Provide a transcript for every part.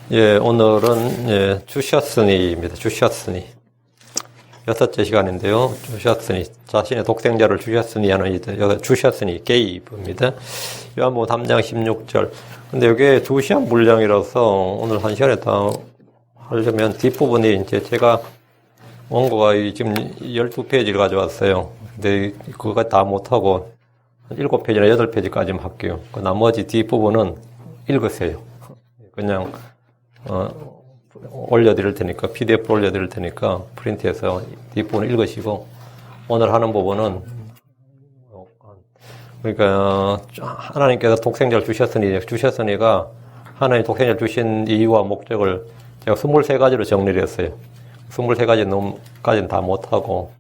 예, 오늘은 주셨으니입니다. 주셨으니. 6째 시간인데요. 주셨으니, 자신의 독생자를 주셨으니 하는 주셨으니 게이브입니다. 요한복음 3장 16절. 근데 이게 2시간 분량이라서 오늘 1시간에 다 하려면 뒷부분이 이제 제가 원고가 지금 12페이지를 가져왔어요. 근데 그거 다 못하고 7페이지나 8페이지까지만 할게요. 그 나머지 뒷부분은 읽으세요. 그냥 올려드릴 테니까, PDF 올려드릴 테니까 프린트해서 뒷부분 읽으시고, 오늘 하는 부분은 그러니까 하나님께서 독생자를 주셨으니가 하나님 독생자를 주신 이유와 목적을 제가 23가지로 정리를 했어요. 23가지는 다 못하고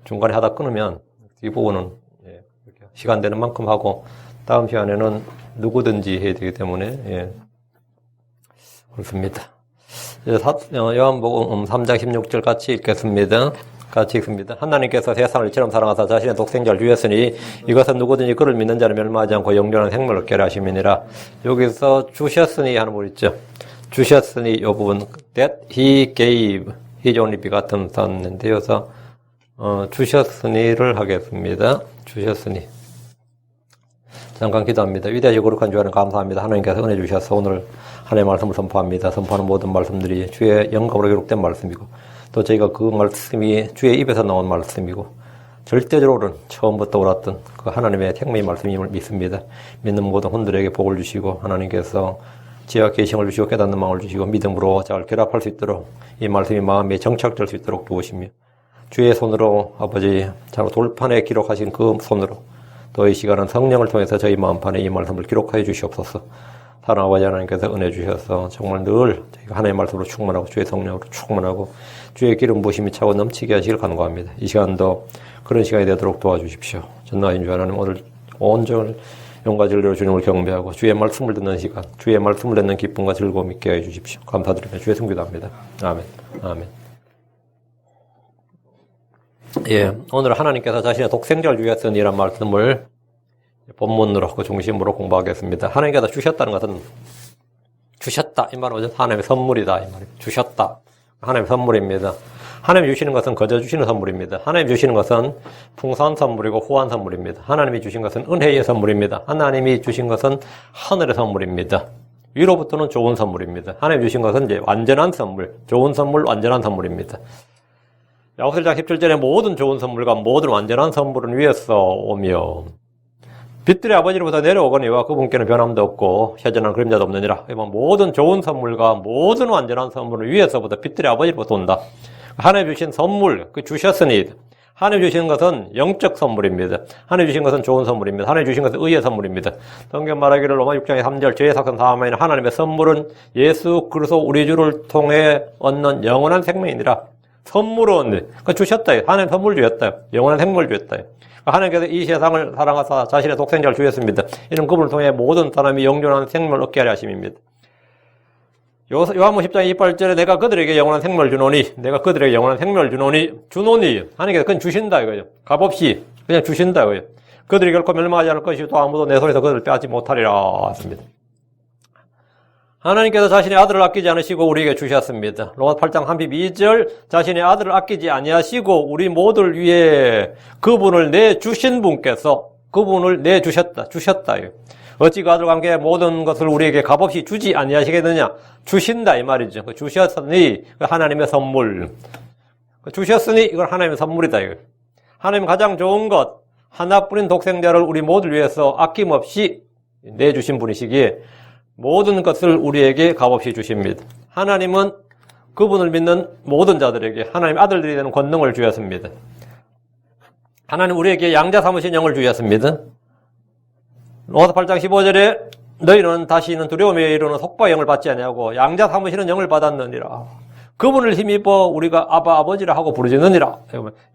중간에 하다 끊으면 뒷부분은 시간 되는 만큼 하고 다음 시간에는 누구든지 해야 되기 때문에 그렇습니다. 요한복음 3장 16절 같이 읽겠습니다. 같이 읽습니다. 하나님께서 세상을 이처럼 사랑하사 자신의 독생자를 주셨으니 이것은 누구든지 그를 믿는 자를 멸망하지 않고 영원한 생명을 얻게 하심이니라. 여기서 주셨으니 하는 분 있죠. 주셨으니 이 부분 that he gave his only begotten son인데 여기서 주셨으니를 하겠습니다. 주셨으니. 잠깐 기도합니다. 위대하시고 거룩한 주 하나님 감사합니다. 하나님께서 은혜 주셔서 오늘 하나님의 말씀을 선포합니다. 선포하는 모든 말씀들이 주의 영감으로 기록된 말씀이고 또 저희가 그 말씀이 주의 입에서 나온 말씀이고 절대적으로는 처음부터 옳았던 그 하나님의 생명의 말씀임을 믿습니다. 믿는 모든 혼들에게 복을 주시고 하나님께서 지혜와 계시를 주시고 깨닫는 마음을 주시고 믿음으로 잘 결합할 수 있도록 이 말씀이 마음에 정착될 수 있도록 도우시며 주의 손으로 아버지 잘 돌판에 기록하신 그 손으로 또 이 시간은 성령을 통해서 저희 마음판에 이 말씀을 기록하여 주시옵소서. 사랑하는 아버지 하나님께서 은혜 주셔서 정말 늘 저희가 하나님의 말씀으로 충만하고 주의 성령으로 충만하고 주의 기름 부으심이 차고 넘치게 하시길 간구합니다. 이 시간도 그런 시간이 되도록 도와주십시오. 전능하신 주 하나님 오늘 온전을 영과 진리로 주님을 경배하고 주의 말씀을 듣는 시간, 주의 말씀을 듣는 기쁨과 즐거움 있게 해 주십시오. 감사드리며 주의 성기도합니다. 아멘. 아멘. 예, 오늘 하나님께서 자신의 독생자를 주셨으니라는 말씀을 본문으로 그 중심으로 공부하겠습니다. 하나님께서 주셨다는 것은 주셨다 이 말은 하나님의 선물이다 이 말입니다. 주셨다 하나님의 선물입니다. 하나님이 주시는 것은 거저 주시는 선물입니다. 하나님이 주시는 것은 풍성한 선물이고 후한 선물입니다. 하나님이 주신 것은 은혜의 선물입니다. 하나님이 주신 것은 하늘의 선물입니다. 위로부터는 좋은 선물입니다. 하나님이 주신 것은 이제 완전한 선물, 좋은 선물, 완전한 선물입니다. 야고보서 1장 17절에 모든 좋은 선물과 모든 완전한 선물은 위에서 오며 빛들의 아버지로부터 내려오거니와 그분께는 변함도 없고 혀전한 그림자도 없느니라. 모든 좋은 선물과 모든 완전한 선물은 위에서부터 빛들의 아버지로부터 온다. 하나님 주신 선물, 그 주셨으니 하나님 주신 것은 영적 선물입니다. 하나님 주신 것은 좋은 선물입니다. 하나님 주신 것은 의의 선물입니다. 성경 말하기를 로마 6장 3절 죄의 사건 사함에는 하나님의 선물은 예수 그리스도 우리 주를 통해 얻는 영원한 생명이니라. 선물은 주셨다. 하나님 선물 주셨다. 영원한 생명을 주셨다. 하나님께서 이 세상을 사랑하사 자신의 독생자를 주셨습니다. 이는 그분을 통해 모든 사람이 영원한 생명을 얻게 하려 하심입니다. 요한복음 10장 28절에 내가 그들에게 영원한 생명을 주노니 내가 그들에게 영원한 생명을 주노니 하나님께서 그건 주신다 이거죠. 값없이 그냥 주신다 이거죠. 그들이 결코 멸망하지 않을 것이고 또 아무도 내 손에서 그들을 빼앗지 못하리라 했습니다. 하나님께서 자신의 아들을 아끼지 않으시고 우리에게 주셨습니다. 로마 8장 32절 자신의 아들을 아끼지 아니하시고 우리 모두를 위해 그분을 내주신 분께서 그분을 내주셨다. 어찌 그 아들과 함께 모든 것을 우리에게 값없이 주지 아니하시겠느냐. 주신다 이 말이죠. 주셨으니 하나님의 선물. 주셨으니 이건 하나님의 선물이다. 하나님 가장 좋은 것 하나뿐인 독생자를 우리 모두를 위해서 아낌없이 내주신 분이시기에 모든 것을 우리에게 값없이 주십니다. 하나님은 그분을 믿는 모든 자들에게 하나님 아들들이 되는 권능을 주셨습니다. 하나님 우리에게 양자 삼으신 영을 주셨습니다. 로마서 8장 15절에 너희는 다시는 두려움에 이르는 속박의 영을 받지 아니하고 양자 삼으시는 영을 받았느니라. 그분을 힘입어 우리가 아바 아버지라 하고 부르짖느니라.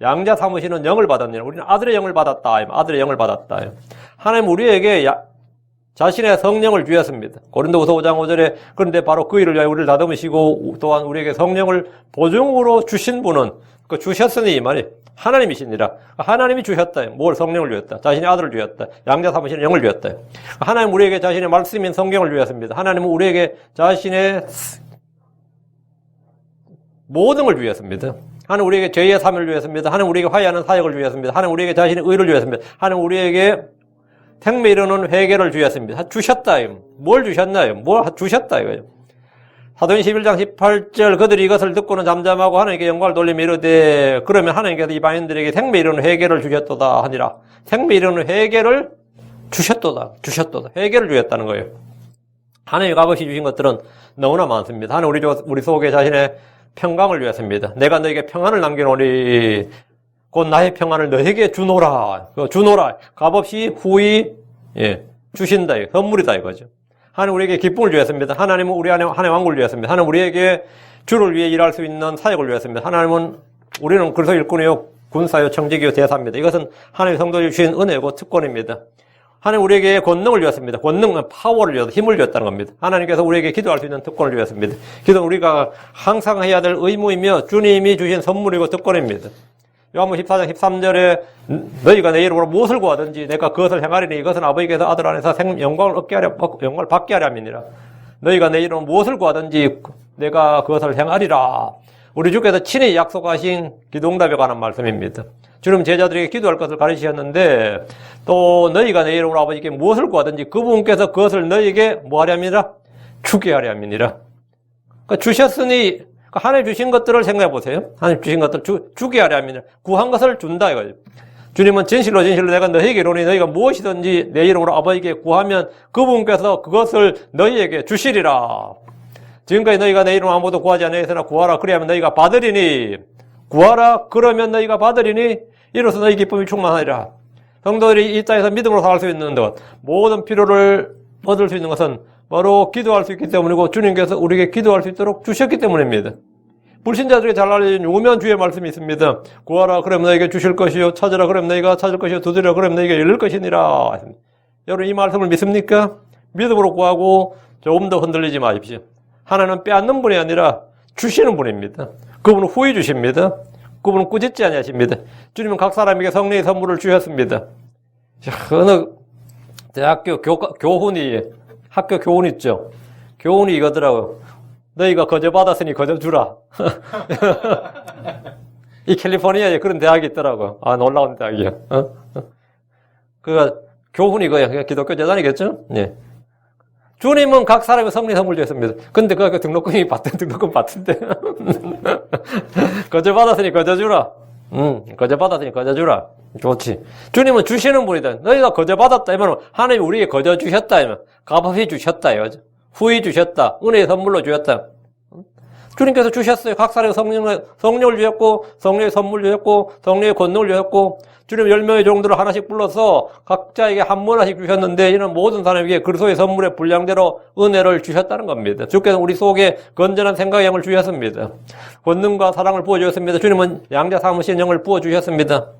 양자 삼으시는 영을 받았느니라. 우리는 아들의 영을 받았다. 아들의 영을 받았다. 하나님 우리에게 자신의 성령을 주셨습니다. 고린도후서 5장 5절에 그런데 바로 그 일을 위하여 우리를 다듬으시고 또한 우리에게 성령을 보증으로 주신 분은 그 주셨으니 이 말이 하나님이시니라. 하나님이 주셨다. 뭘 성령을 주셨다. 자신의 아들을 주셨다. 양자 삼으시는 영을 주셨다. 하나님 우리에게 자신의 말씀인 성경을 주셨습니다. 하나님은 우리에게 자신의 모든 걸 주셨습니다. 하나님 우리에게 죄의 사함을 주셨습니다. 하나님 우리에게 화해하는 사역을 주셨습니다. 하나님 우리에게 자신의 의를 주셨습니다. 하나님 우리에게 생명 이루는 회개를 주셨습니다. 주셨다. 뭘 주셨나요? 뭘 주셨다 이거예요. 사도행 11장 18절 그들이 이것을 듣고는 잠잠하고 하나님께 영광을 돌리며 이르되 그러면 하나님께서 이방인들에게 생명 이루는 회개를 주셨도다 하니라. 생명 이루는 회개를 주셨도다. 회개를 주셨다는 거예요. 하나님이 값없이 주신 것들은 너무나 많습니다. 하나님 우리 속에 자신의 평강을 주셨습니다. 내가 너에게 평안을 남겨놓으리 곧 나의 평안을 너에게 주노라. 값없이 후히 주신다. 선물이다 이거죠. 하나님 우리에게 기쁨을 주셨습니다. 하나님은 우리 안에 하나님의 왕국을 주셨습니다. 하나님 우리에게 주를 위해 일할 수 있는 사역을 주셨습니다. 하나님은 우리는 그래서 일꾼이요 군사요 청직이요 대사입니다. 이것은 하나님의 성도들이 주신 은혜고 특권입니다. 하나님 우리에게 권능을 주셨습니다. 권능은 파워를 주셔서 힘을 주셨다는 겁니다. 하나님께서 우리에게 기도할 수 있는 특권을 주셨습니다. 기도는 우리가 항상 해야 될 의무이며 주님이 주신 선물이고 특권입니다. 요한복음 14장 13절에 너희가 내 이름으로 무엇을 구하든지 내가 그것을 행하리니 이것은 아버지께서 아들 안에서 영광을 받게 하려 함이니라. 너희가 내 이름으로 무엇을 구하든지 내가 그것을 행하리라. 우리 주께서 친히 약속하신 기도응답에 관한 말씀입니다. 주님 제자들에게 기도할 것을 가르치셨는데 또 너희가 내 이름으로 아버지께 무엇을 구하든지 그분께서 그것을 너희에게 뭐 하려 함이니라? 주게 하려 함이니라. 그러니까 주셨으니 하나님 주신 것들을 생각해 보세요. 하나님 주신 것들 주게 하려 함이니라. 구한 것을 준다 이거예요. 주님은 진실로 내가 너희에게 이르노니 너희가 무엇이든지 내 이름으로 아버지께 구하면 그분께서 그것을 너희에게 주시리라. 지금까지 너희가 내 이름으로 아무것도 구하지 아니하였으나 구하라 그리하면 너희가 받으리니 구하라 그러면 너희가 받으리니 이로써 너희 기쁨이 충만하리라. 성도들이 이 땅에서 믿음으로 살 수 있는 것 모든 필요를 얻을 수 있는 것은 바로 기도할 수 있기 때문이고 주님께서 우리에게 기도할 수 있도록 주셨기 때문입니다. 불신자들에게 잘 알려진 유명한 주의 말씀이 있습니다. 구하라 그러면 너희에게 주실 것이요 찾으라 그러면 너희가 찾을 것이요 두드리라 그러면 너희에게 열릴 것이니라. 여러분 이 말씀을 믿습니까? 믿음으로 구하고 조금 더 흔들리지 마십시오. 하나님은 빼앗는 분이 아니라 주시는 분입니다. 그분은 후히 주십니다. 그분은 꾸짖지 아니하십니다. 주님은 각 사람에게 성령의 선물을 주셨습니다. 어느 대학교 교훈이 학교 교훈 있죠. 교훈이 이거더라고. 너희가 거저 받았으니 거저 주라. 이 캘리포니아에 그런 대학이 있더라고. 아 놀라운 대학이야. 그 교훈이 이거야. 기독교 재단이겠죠? 예. 주님은 각 사람의 성령 선물 주셨습니다. 근데 그 등록금이 등록금 받던데. 거저 받았으니 거저 주라. 거저 받았으니 거저 주라. 좋지. 주님은 주시는 분이다. 너희가 거저 받았다. 이면 하나님이 우리에게 거저 주셨다. 이면 값없이 주셨다. 이거죠. 후히 주셨다. 은혜의 선물로 주셨다. 주님께서 주셨어요. 각 사람의 성령을 주셨고, 성령의 선물 주셨고, 성령의 권능을 주셨고, 주님 10명의 종들을 하나씩 불러서 각자에게 한 문 하나씩 주셨는데, 이는 모든 사람에게 그리스도의 선물의 분량대로 은혜를 주셨다는 겁니다. 주께서 우리 속에 건전한 생각의 영을 주셨습니다. 권능과 사랑을 부어주셨습니다. 주님은 양자 삼으신 영을 부어주셨습니다.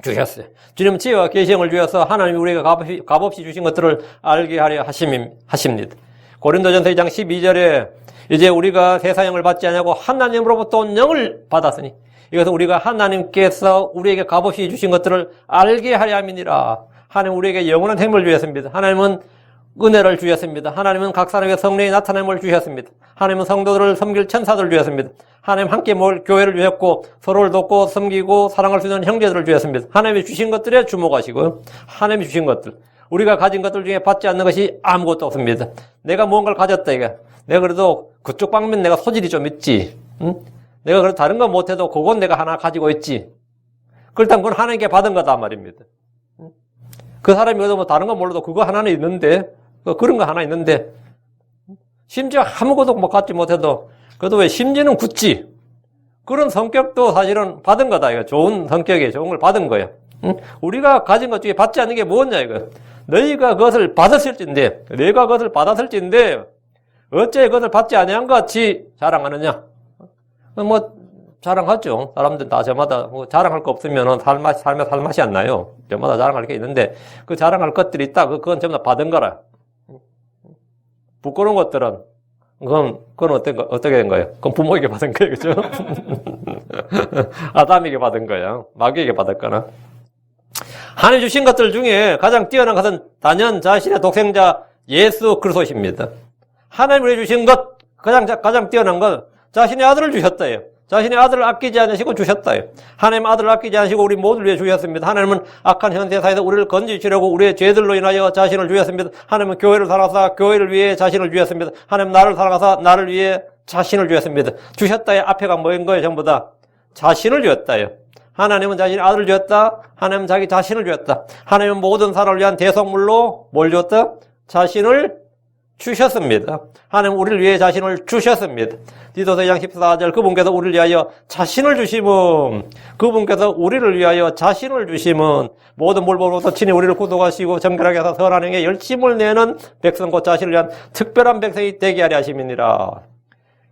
주셨어요. 주님은 지혜와 계시 영을 주셔서 하나님이 우리가 값없이 주신 것들을 알게 하려 하십니다. 고린도전서 2장 12절에 이제 우리가 세상 영을 받지 아니하고 하나님으로부터 온 영을 받았으니 이것은 우리가 하나님께서 우리에게 값없이 주신 것들을 알게 하려 함이니라. 하나님 우리에게 영원한 생명을 주셨습니다. 하나님은 은혜를 주셨습니다. 하나님은 각 사람에게 성령이 나타남을 주셨습니다. 하나님은 성도들을 섬길 천사들을 주셨습니다. 하나님 함께 모을 교회를 주셨고 서로를 돕고 섬기고 사랑할 수 있는 형제들을 주셨습니다. 하나님이 주신 것들에 주목하시고요. 하나님이 주신 것들 우리가 가진 것들 중에 받지 않는 것이 아무것도 없습니다. 내가 무언가를 가졌다 이거. 내가 그래도 그쪽 방면 내가 소질이 좀 있지. 응? 내가 그래도 다른 건 못해도 그건 내가 하나 가지고 있지. 그렇다면 그건 하나님께 받은 거다 말입니다. 응? 그 사람이 뭐 다른 건 몰라도 그거 하나는 있는데 그런 거 하나 있는데 심지어 아무것도 뭐 갖지 못해도 그래도 왜 심지는 굳지. 그런 성격도 사실은 받은 거다 이거. 좋은 성격에 좋은 걸 받은 거야. 응? 우리가 가진 것 중에 받지 않는 게 뭐냐 이거. 너희가 그것을 받았을진데 내가 그것을 받았을진데 어째 그것을 받지 아니한 것 같이 자랑하느냐? 뭐 자랑하죠. 사람들 다 저마다 뭐 자랑할 거 없으면 삶에 살 맛이 안 나요. 저마다 자랑할 게 있는데 그 자랑할 것들이 있다. 그건 전부 다 받은 거라. 부끄러운 것들은 그건 어떻게 된 거예요? 그건 부모에게 받은 거예요, 그죠? 아담에게 받은 거야. 마귀에게 받았거나. 하나님 주신 것들 중에 가장 뛰어난 것은 단연 자신의 독생자 예수 그리스도십니다. 하나님이 주신 것 가장 뛰어난 것 자신의 아들을 주셨다요. 자신의 아들을 아끼지 않으시고 주셨다요. 하나님 아들을 아끼지 않으시고 우리 모두를 위해 주셨습니다. 하나님은 악한 현세사에서 우리를 건지시려고 우리의 죄들로 인하여 자신을 주셨습니다. 하나님은 교회를 사랑하사 교회를 위해 자신을 주셨습니다. 하나님 나를 사랑하사 나를 위해 자신을 주셨습니다. 주셨다의 앞에가 뭐인 거예요? 전부 다 자신을 주었다요. 하나님은 자신의 아들을 주었다. 하나님은 자기 자신을 주었다. 하나님은 모든 사람을 위한 대속물로 뭘 주었다? 자신을 주셨습니다. 하나님 우리를 위해 자신을 주셨습니다. 디도서 2장 14절 그분께서 우리를 위하여 자신을 주심은 그분께서 우리를 위하여 자신을 주심은 모든 물보로부터 친히 우리를 구속하시고 정결하게 하사 선한 행에 열심을 내는 백성 곧 자신을 위한 특별한 백성이 되게 하려 하심이니라.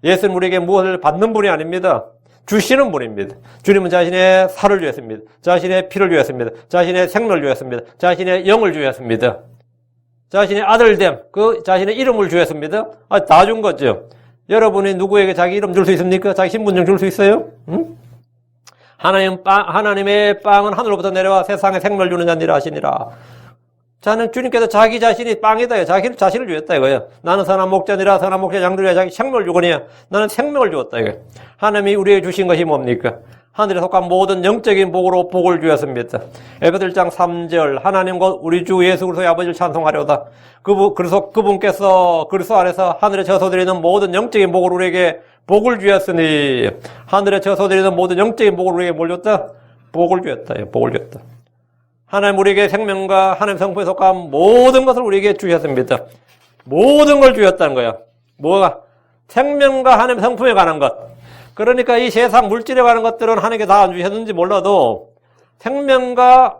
예수는 우리에게 무엇을 받는 분이 아닙니다. 주시는 분입니다. 주님은 자신의 살을 주셨습니다. 자신의 피를 주셨습니다. 자신의 생명을 주셨습니다. 자신의 영을 주셨습니다. 자신의 아들됨, 그 자신의 이름을 주셨습니다. 다 준 거죠. 여러분이 누구에게 자기 이름 줄 수 있습니까? 자기 신분증 줄 수 있어요? 응? 하나님의 빵은 하늘로부터 내려와 세상에 생명을 주는 자니라 하시니라. 자는 주님께서 자기 자신이 빵이다. 자신을 주었다 이거예요. 나는 선한 목자니라. 선한 목자 양들이야 자기 생명을 주거니와 나는 생명을 주었다 이거예요. 하나님이 우리에게 주신 것이 뭡니까? 하늘에 속한 모든 영적인 복으로 복을 주었습니다. 에베소 1장 3절 하나님과 우리 주 예수 그리스도의 아버지를 찬송하려다. 그분께서 그리스도 안에서 하늘에 저소드리는 모든 영적인 복을 우리에게 복을 주었으니 하늘에 저소드리는 모든 영적인 복을 우리에게 뭘 줬다? 복을 주었다. 복을 주었다. 하나님 우리에게 생명과 하나님 성품에 속한 모든 것을 우리에게 주셨습니다. 모든 걸 주셨다는 거야. 뭐가? 생명과 하나님 성품에 관한 것. 그러니까 이 세상 물질에 관한 것들은 하나님께 다 안 주셨는지 몰라도 생명과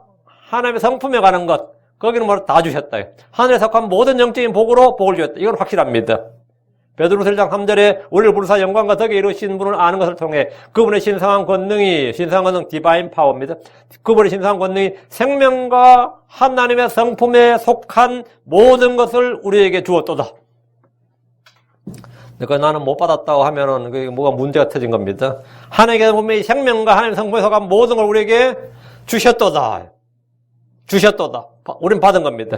하나님의 성품에 관한 것, 거기는 뭐 다 주셨다. 하늘에 속한 모든 영적인 복으로 복을 주셨다. 이건 확실합니다. 베드로서 1장 3절에 우리를 부르사 영광과 덕에 이루신 분을 아는 것을 통해 그분의 신성한 권능 디바인 파워입니다. 그분의 신성한 권능이 생명과 하나님의 성품에 속한 모든 것을 우리에게 주었도다. 그러니까 나는 못 받았다고 하면은 그게 뭐가 문제가 터진 겁니다. 하나님께서 분명히 생명과 하나님의 성품에 속한 모든 걸 우리에게 주셨도다. 우린 받은 겁니다.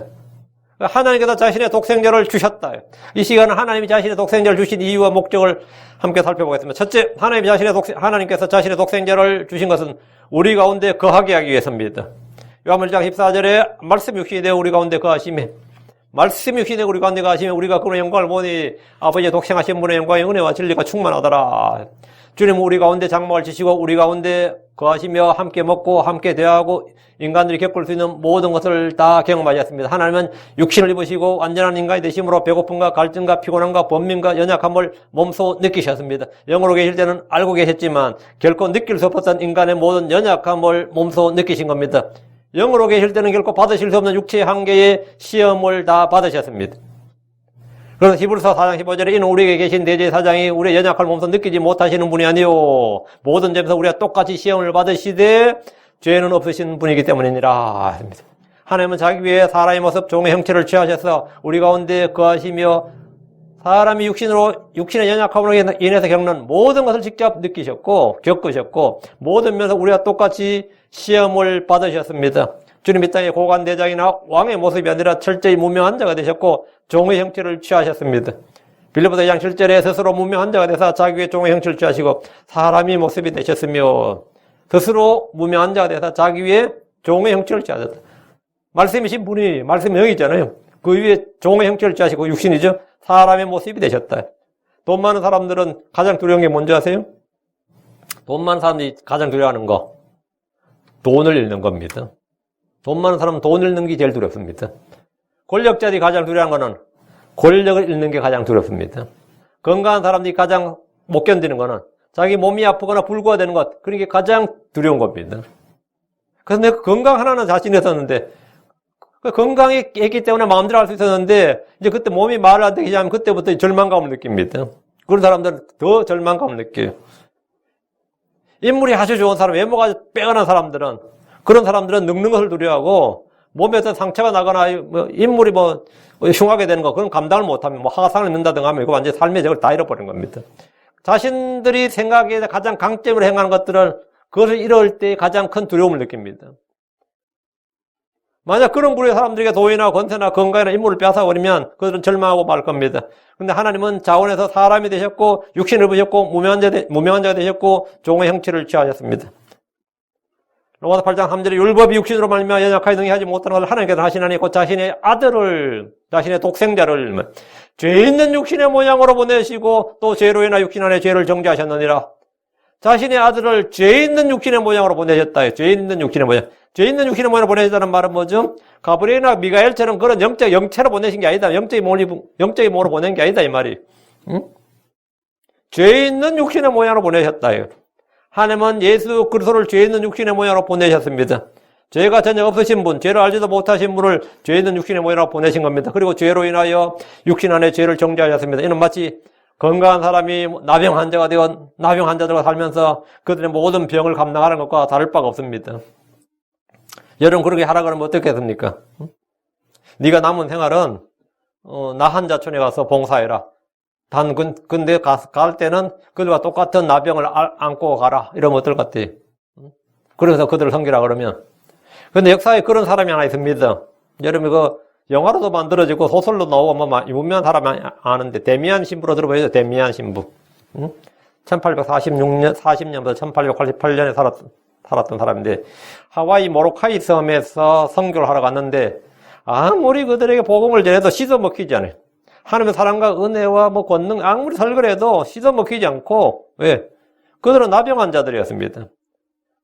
하나님께서 자신의 독생자를 주셨다. 이 시간은 하나님이 자신의 독생자를 주신 이유와 목적을 함께 살펴보겠습니다. 첫째, 하나님께서 자신의 독생자를 주신 것은 우리 가운데 거하게 하기 위해서입니다. 요한복음 1장 14절에 말씀 육신이 되어 우리 가운데 거하심에 말씀이 육신이 되어 우리 가운데 거하시며 우리가 그분의 영광을 보니 아버지의 독생하신 분의 영광의 은혜와 진리가 충만하더라. 주님은 우리 가운데 장막을 지시고 우리 가운데 거하시며 함께 먹고 함께 대화하고 인간들이 겪을 수 있는 모든 것을 다 경험하셨습니다. 하나님은 육신을 입으시고 완전한 인간이 되심으로 배고픔과 갈증과 피곤함과 번민과 연약함을 몸소 느끼셨습니다. 영으로 계실 때는 알고 계셨지만 결코 느낄 수 없었던 인간의 모든 연약함을 몸소 느끼신 겁니다. 영으로 계실 때는 결코 받으실 수 없는 육체의 한계의 시험을 다 받으셨습니다. 그래서 히브리서 4장 15절에 이는 우리에게 계신 대제사장이 우리의 연약함을 몸소 느끼지 못하시는 분이 아니요 모든 점에서 우리가 똑같이 시험을 받으시되 죄는 없으신 분이기 때문이니라. 하나님은 자기 위해 사람의 모습 종의 형체를 취하셔서 우리 가운데 거하시며 사람이 육신의 연약함으로 인해서 겪는 모든 것을 직접 느끼셨고 겪으셨고 모든 면에서 우리가 똑같이 시험을 받으셨습니다. 주님 이 땅에 고관 대장이나 왕의 모습이 아니라 철저히 무명한 자가 되셨고 종의 형체를 취하셨습니다. 빌립보서 2장 7절에 스스로 무명한 자가 되사 자기 위해 종의 형체를 취하시고 사람의 모습이 되셨으며 스스로 무명한 자가 되사 자기 위해 종의 형체를 취하셨다. 말씀이신 분이 말씀의 영이잖아요. 그 위에 종의 형체를 취하시고 육신이죠. 사람의 모습이 되셨다. 돈 많은 사람들은 가장 두려운 게 뭔지 아세요? 돈 많은 사람들이 가장 두려워하는 거 돈을 잃는 겁니다. 돈 많은 사람은 돈을 잃는 게 제일 두렵습니다. 권력자들이 가장 두려워하는 거는 권력을 잃는 게 가장 두렵습니다. 건강한 사람들이 가장 못 견디는 거는 자기 몸이 아프거나 불구화되는 것, 그런 게 가장 두려운 겁니다. 그래서 내가 건강 하나는 자신이 있었는데 건강했기 때문에 마음대로 할 수 있었는데 이제 그때 몸이 말을 안 되게 하면 그때부터 절망감을 느낍니다. 그런 사람들은 더 절망감을 느껴요. 인물이 아주 좋은 사람, 외모가 빼어난 사람들은 그런 사람들은 늙는 것을 두려워하고 몸에 어떤 상처가 나거나 인물이 흉하게 되는 거 그런 감당을 못하면 화상을 입는다든가 하면 이거 완전히 삶의 적을 다 잃어버린 겁니다. 자신들이 생각에 가장 강점으로 행하는 것들은 그것을 잃을 때 가장 큰 두려움을 느낍니다. 만약 그런 부류의 사람들에게 도의나 권세나 건강이나 임무를 빼앗아버리면 그들은 절망하고 말 겁니다. 근데 하나님은 자원에서 사람이 되셨고 육신을 입으셨고 무명한 자가 되셨고 종의 형체를 취하셨습니다. 로마서 8장 3절에 율법이 육신으로 말미암아 연약하게 능히 하지 못하는 것을 하나님께서 하시나니 곧 자신의 아들을 자신의 독생자를 죄 있는 육신의 모양으로 보내시고 또 죄로 인하 육신 안에 죄를 정죄하셨느니라. 자신의 아들을 죄 있는 육신의 모양으로 보내셨다. 죄 있는 육신의 모양. 죄 있는 육신의 모양으로 보내셨다는 말은 뭐죠? 가브리엘이나 미가엘처럼 그런 영적 영체로 보내신 게 아니다. 영적인 몸으로 보낸 게 아니다 이 말이. 응? 죄 있는 육신의 모양으로 보내셨다. 하나님은 예수 그리스도를 죄 있는 육신의 모양으로 보내셨습니다. 죄가 전혀 없으신 분, 죄를 알지도 못하신 분을 죄 있는 육신의 모양으로 보내신 겁니다. 그리고 죄로 인하여 육신 안에 죄를 정죄하셨습니다. 이는 마치 건강한 사람이 나병 환자가 되어 나병 환자들과 살면서 그들의 모든 병을 감당하는 것과 다를 바가 없습니다. 여러분 그렇게 하라 그러면 어떻겠습니까? 네가 남은 생활은 나 환자촌에 가서 봉사해라. 근데 갈 때는 그들과 똑같은 나병을 안고 가라. 이러면 어떨 것 같아? 그래서 그들을 섬기라 그러면. 근데 역사에 그런 사람이 하나 있습니다. 여러분 그 영화로도 만들어지고 소설로 나오고 뭐 유명한 사람이 아는데 데미안 신부로 들어보셨죠? 데미안 신부. 1840년부터 1888년에 살았던 사람인데 하와이 모로카이 섬에서 선교를 하러 갔는데 아무리 그들에게 복음을 전해도 씻어 먹히지 않아요. 하나님의 사랑과 은혜와 뭐 권능 아무리 설거해도 씻어 먹히지 않고 왜? 그들은 나병 환자들이었습니다.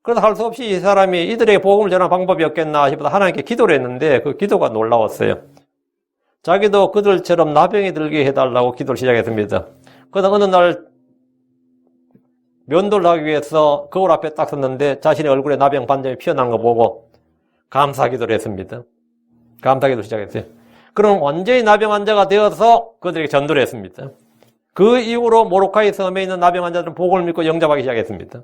그래서 할 수 없이 이 사람이 이들에게 복음을 전하는 방법이 없겠나 싶어서 하나님께 기도를 했는데 그 기도가 놀라웠어요. 자기도 그들처럼 나병이 들게 해달라고 기도를 시작했습니다. 그러다 어느 날 면도를 하기 위해서 거울 앞에 딱 섰는데 자신의 얼굴에 나병 반점이 피어난 거 보고 감사 기도를 했습니다. 감사 기도를 시작했어요. 그럼 완전히 나병 환자가 되어서 그들에게 전도를 했습니다. 그 이후로 모로카이 섬에 있는 나병 환자들은 복음을 믿고 영접하기 시작했습니다.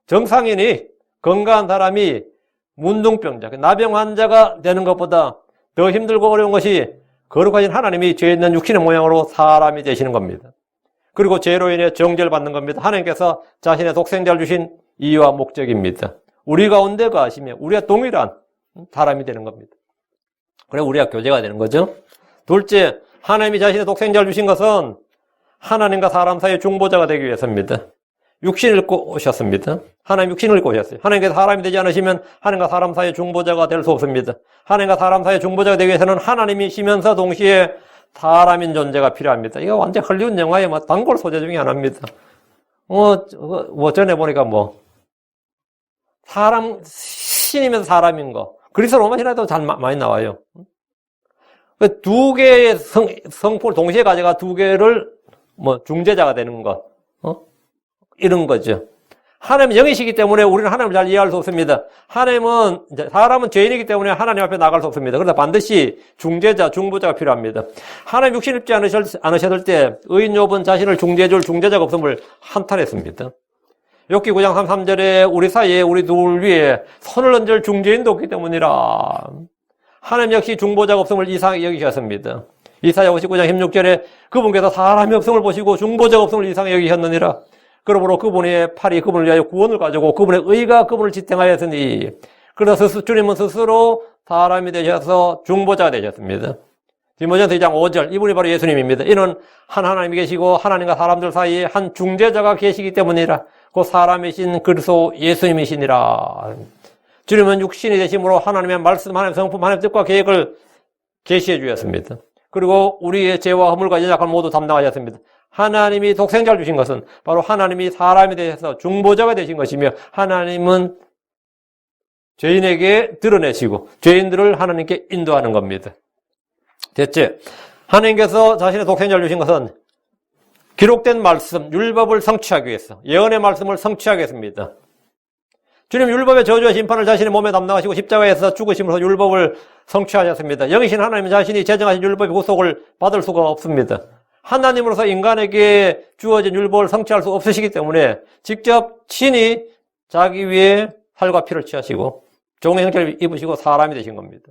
정상인이 건강한 사람이 문둥병자, 나병 환자가 되는 것보다 더 힘들고 어려운 것이 거룩하신 하나님이 죄 있는 육신의 모양으로 사람이 되시는 겁니다. 그리고 죄로 인해 정죄를 받는 겁니다. 하나님께서 자신의 독생자를 주신 이유와 목적입니다. 우리 가운데 거하시며 우리와 동일한 사람이 되는 겁니다. 그래 우리가 교제가 되는 거죠. 둘째, 하나님이 자신의 독생자를 주신 것은 하나님과 사람 사이의 중보자가 되기 위해서입니다. 육신을 입고 오셨습니다. 하나님 육신을 입고 오셨어요. 하나님께서 사람이 되지 않으시면 하나님과 사람 사이의 중보자가 될 수 없습니다. 하나님과 사람 사이의 중보자가 되기 위해서는 하나님이시면서 동시에 사람인 존재가 필요합니다. 이거 완전 헐리우드 영화의 단골 소재 중에 하나입니다. 전에 보니까 신이면서 사람인 거. 그리스 로마 신화에도 잘 많이 나와요. 두 개의 성품을 동시에 가져가 두 개를 중재자가 되는 것. 이런 거죠. 하나님은 영이시기 때문에 우리는 하나님을 잘 이해할 수 없습니다. 사람은 죄인이기 때문에 하나님 앞에 나갈 수 없습니다. 그래서 반드시 중재자, 중보자가 필요합니다. 하나님 육신 입지 않으셨을 때 의인 욥은 자신을 중재해줄 중재자가 없음을 한탄했습니다. 욥기 9장 33절에 우리 사이에 우리 둘 위에 손을 얹을 중재인도 없기 때문이라. 하나님 역시 중보자가 없음을 이상하게 여기셨습니다. 이사야 59장 16절에 그분께서 사람이 없음을 보시고 중보자가 없음을 이상하게 여기셨느니라. 그러므로 그분의 팔이 그분을 위하여 구원을 가지고 그분의 의가 그분을 지탱하였으니 그래서 주님은 스스로 사람이 되셔서 중보자가 되셨습니다. 디모데전서 2장 5절 이분이 바로 예수님입니다. 이는 한 하나님이 계시고 하나님과 사람들 사이에 한 중재자가 계시기 때문이라. 그 사람이신 그리스도 예수님이시니라. 주님은 육신이 되심으로 하나님의 말씀, 하나님의 성품, 하나님의 뜻과 계획을 계시해 주셨습니다. 그리고 우리의 죄와 허물과 연약함을 모두 담당하셨습니다. 하나님이 독생자를 주신 것은 바로 하나님이 사람이 되셔서 중보자가 되신 것이며 하나님은 죄인에게 드러내시고 죄인들을 하나님께 인도하는 겁니다. 됐죠? 하나님께서 자신의 독생자를 주신 것은 기록된 말씀, 율법을 성취하기 위해서 예언의 말씀을 성취하기 위해서입니다. 주님 율법의 저주와 심판을 자신의 몸에 담당하시고 십자가에서 죽으심으로써 율법을 성취하셨습니다. 영이신 하나님 자신이 제정하신 율법의 구속을 받을 수가 없습니다. 하나님으로서 인간에게 주어진 율법을 성취할 수 없으시기 때문에 직접 친히 자기 위에 살과 피를 취하시고 종의 형체를 입으시고 사람이 되신 겁니다.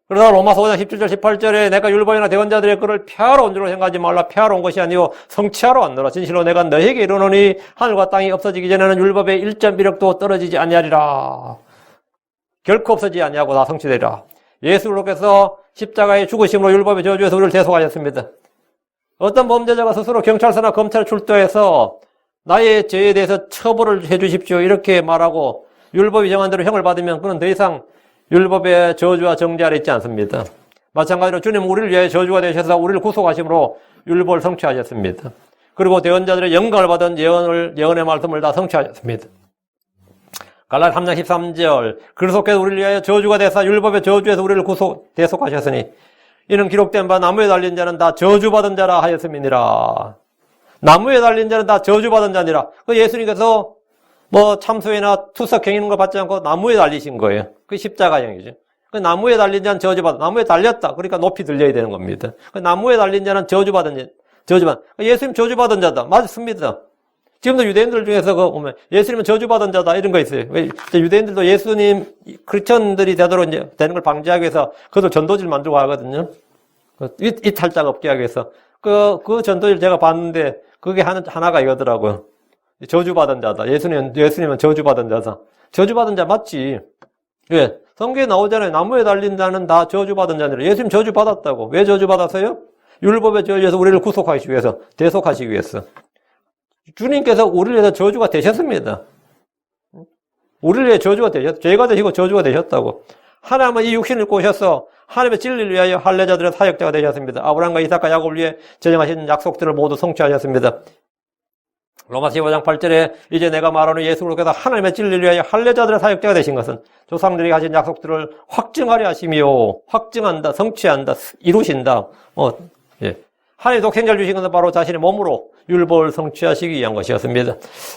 그러다 로마서 5장 17절 18절에 내가 율법이나 대언자들의 글을 폐하러 온 줄로 생각하지 말라. 폐하러 온 것이 아니요 성취하러 왔노라. 진실로 내가 너에게 이르노니 하늘과 땅이 없어지기 전에는 율법의 1.1억도 떨어지지 아니하리라. 결코 없어지지 아니하고 다 성취되리라. 예수 그리스도께서 십자가의 죽으심으로 율법의 저주에서 우리를 대속하셨습니다. 어떤 범죄자가 스스로 경찰서나 검찰에 출두해서 나의 죄에 대해서 처벌을 해 주십시오 이렇게 말하고 율법이 정한 대로 형을 받으면 그는 더 이상 율법의 저주와 정죄 아래 있지 않습니다. 마찬가지로 주님은 우리를 위해 저주가 되셔서 우리를 구속하심으로 율법을 성취하셨습니다. 그리고 대언자들의 영광을 받은 예언의 말씀을 다 성취하셨습니다. 갈라디아 3장 13절 그리스도께서 우리를 위하여 저주가 되사 율법의 저주에서 우리를 대속하셨으니 이는 기록된 바 나무에 달린 자는 다 저주받은 자라 하였음이니라. 나무에 달린 자는 다 저주받은 자니라. 그 예수님께서 뭐 참소이나 투석행 있는 거 받지 않고 나무에 달리신 거예요. 그 십자가형이죠. 그 나무에 달린 자는 저주받은, 나무에 달렸다. 그러니까 높이 들려야 되는 겁니다. 그 나무에 달린 자는 저주받은. 예수님 저주받은 자다. 맞습니다. 지금도 유대인들 중에서 보면 예수님은 저주받은 자다 이런 거 있어요. 왜 유대인들도 예수님 크리스천들이 되도록 이제 되는 걸 방지하기 위해서 그것도 전도지를 만들고 하거든요. 이탈자가 없게 하기 위해서 그 전도지를 제가 봤는데 그게 하나가 이거더라고요. 저주받은 자다. 예수님은 저주받은 자다. 저주받은 자 맞지? 왜? 성경에 나오잖아요. 나무에 달린 자는 다 저주받은 자니라. 예수님 저주받았다고. 왜 저주받았어요? 율법의 저주에서 우리를 구속하시기 위해서, 대속하시기 위해서. 주님께서 우리를 위해서 저주가 되셨습니다. 우리를 위해 저주가 되셨, 죄가 되시고 저주가 되셨다고. 하나님은 이 육신을 꼬셔서 하나님의 진리를 위하여 할례자들의 사역자가 되셨습니다. 아브라함과 이삭과 야곱을 위해 제정하신 약속들을 모두 성취하셨습니다. 로마서 15장 8절에 이제 내가 말하는 예수 그리스도께서 하나님의 진리를 위하여 할례자들의 사역자가 되신 것은 조상들에게 하신 약속들을 확증하려 하시며 확증한다, 성취한다, 이루신다. 하나님의 독생자를 주신 것은 바로 자신의 몸으로 율법을 성취하시기 위한 것이었습니다.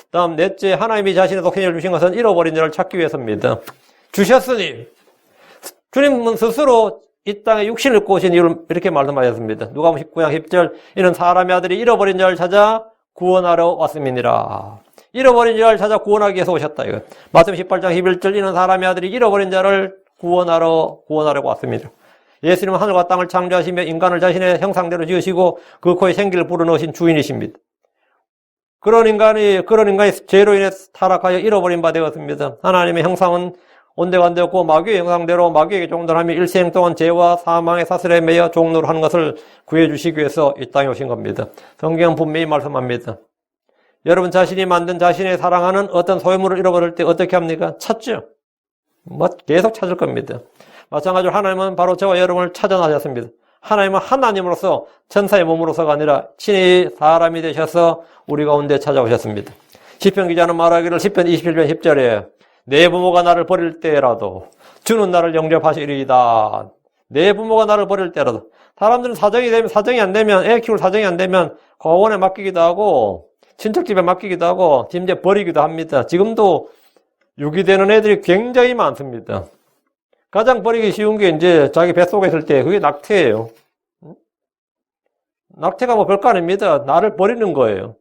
다음 넷째, 하나님이 자신의 독생자를 주신 것은 잃어버린 자를 찾기 위해서입니다. 주셨으니 주님은 스스로 이 땅에 육신을 꼬신 이유를 이렇게 말씀하셨습니다. 누가복음 19장 10절 이는 사람의 아들이 잃어버린 자를 찾아 구원하러 왔음이니라. 잃어버린 자를 찾아 구원하기 위해서 오셨다. 이거. 마태복음 18장 11절 이는 사람의 아들이 잃어버린 자를 구원하려고 왔습니다. 예수님은 하늘과 땅을 창조하시며 인간을 자신의 형상대로 지으시고 그 코에 생기를 불어넣으신 주인이십니다. 그런 인간이 죄로 인해 타락하여 잃어버린 바 되었습니다. 하나님의 형상은 온데간데없고 마귀의 형상대로 마귀에게 종노하며 일생 동안 죄와 사망의 사슬에 매여 종노를 하는 것을 구해주시기 위해서 이 땅에 오신 겁니다. 성경은 분명히 말씀합니다. 여러분 자신이 만든 자신의 사랑하는 어떤 소유물을 잃어버릴 때 어떻게 합니까? 찾죠. 계속 찾을 겁니다. 마찬가지로 하나님은 바로 저와 여러분을 찾아나셨습니다. 하나님은 하나님으로서 천사의 몸으로서가 아니라 친히 사람이 되셔서 우리 가운데 찾아오셨습니다. 시편 기자는 말하기를 시편 27편 10절에 내 부모가 나를 버릴 때라도 주는 나를 영접하시리이다. 내 부모가 나를 버릴 때라도. 사람들은 사정이 안 되면, 애 키울 사정이 안 되면 고아원에 맡기기도 하고 친척집에 맡기기도 하고 심지어 버리기도 합니다. 지금도 유기되는 애들이 굉장히 많습니다. 가장 버리기 쉬운 게 이제 자기 뱃속에 있을 때 그게 낙태예요. 낙태가 뭐 별거 아닙니다. 나를 버리는 거예요.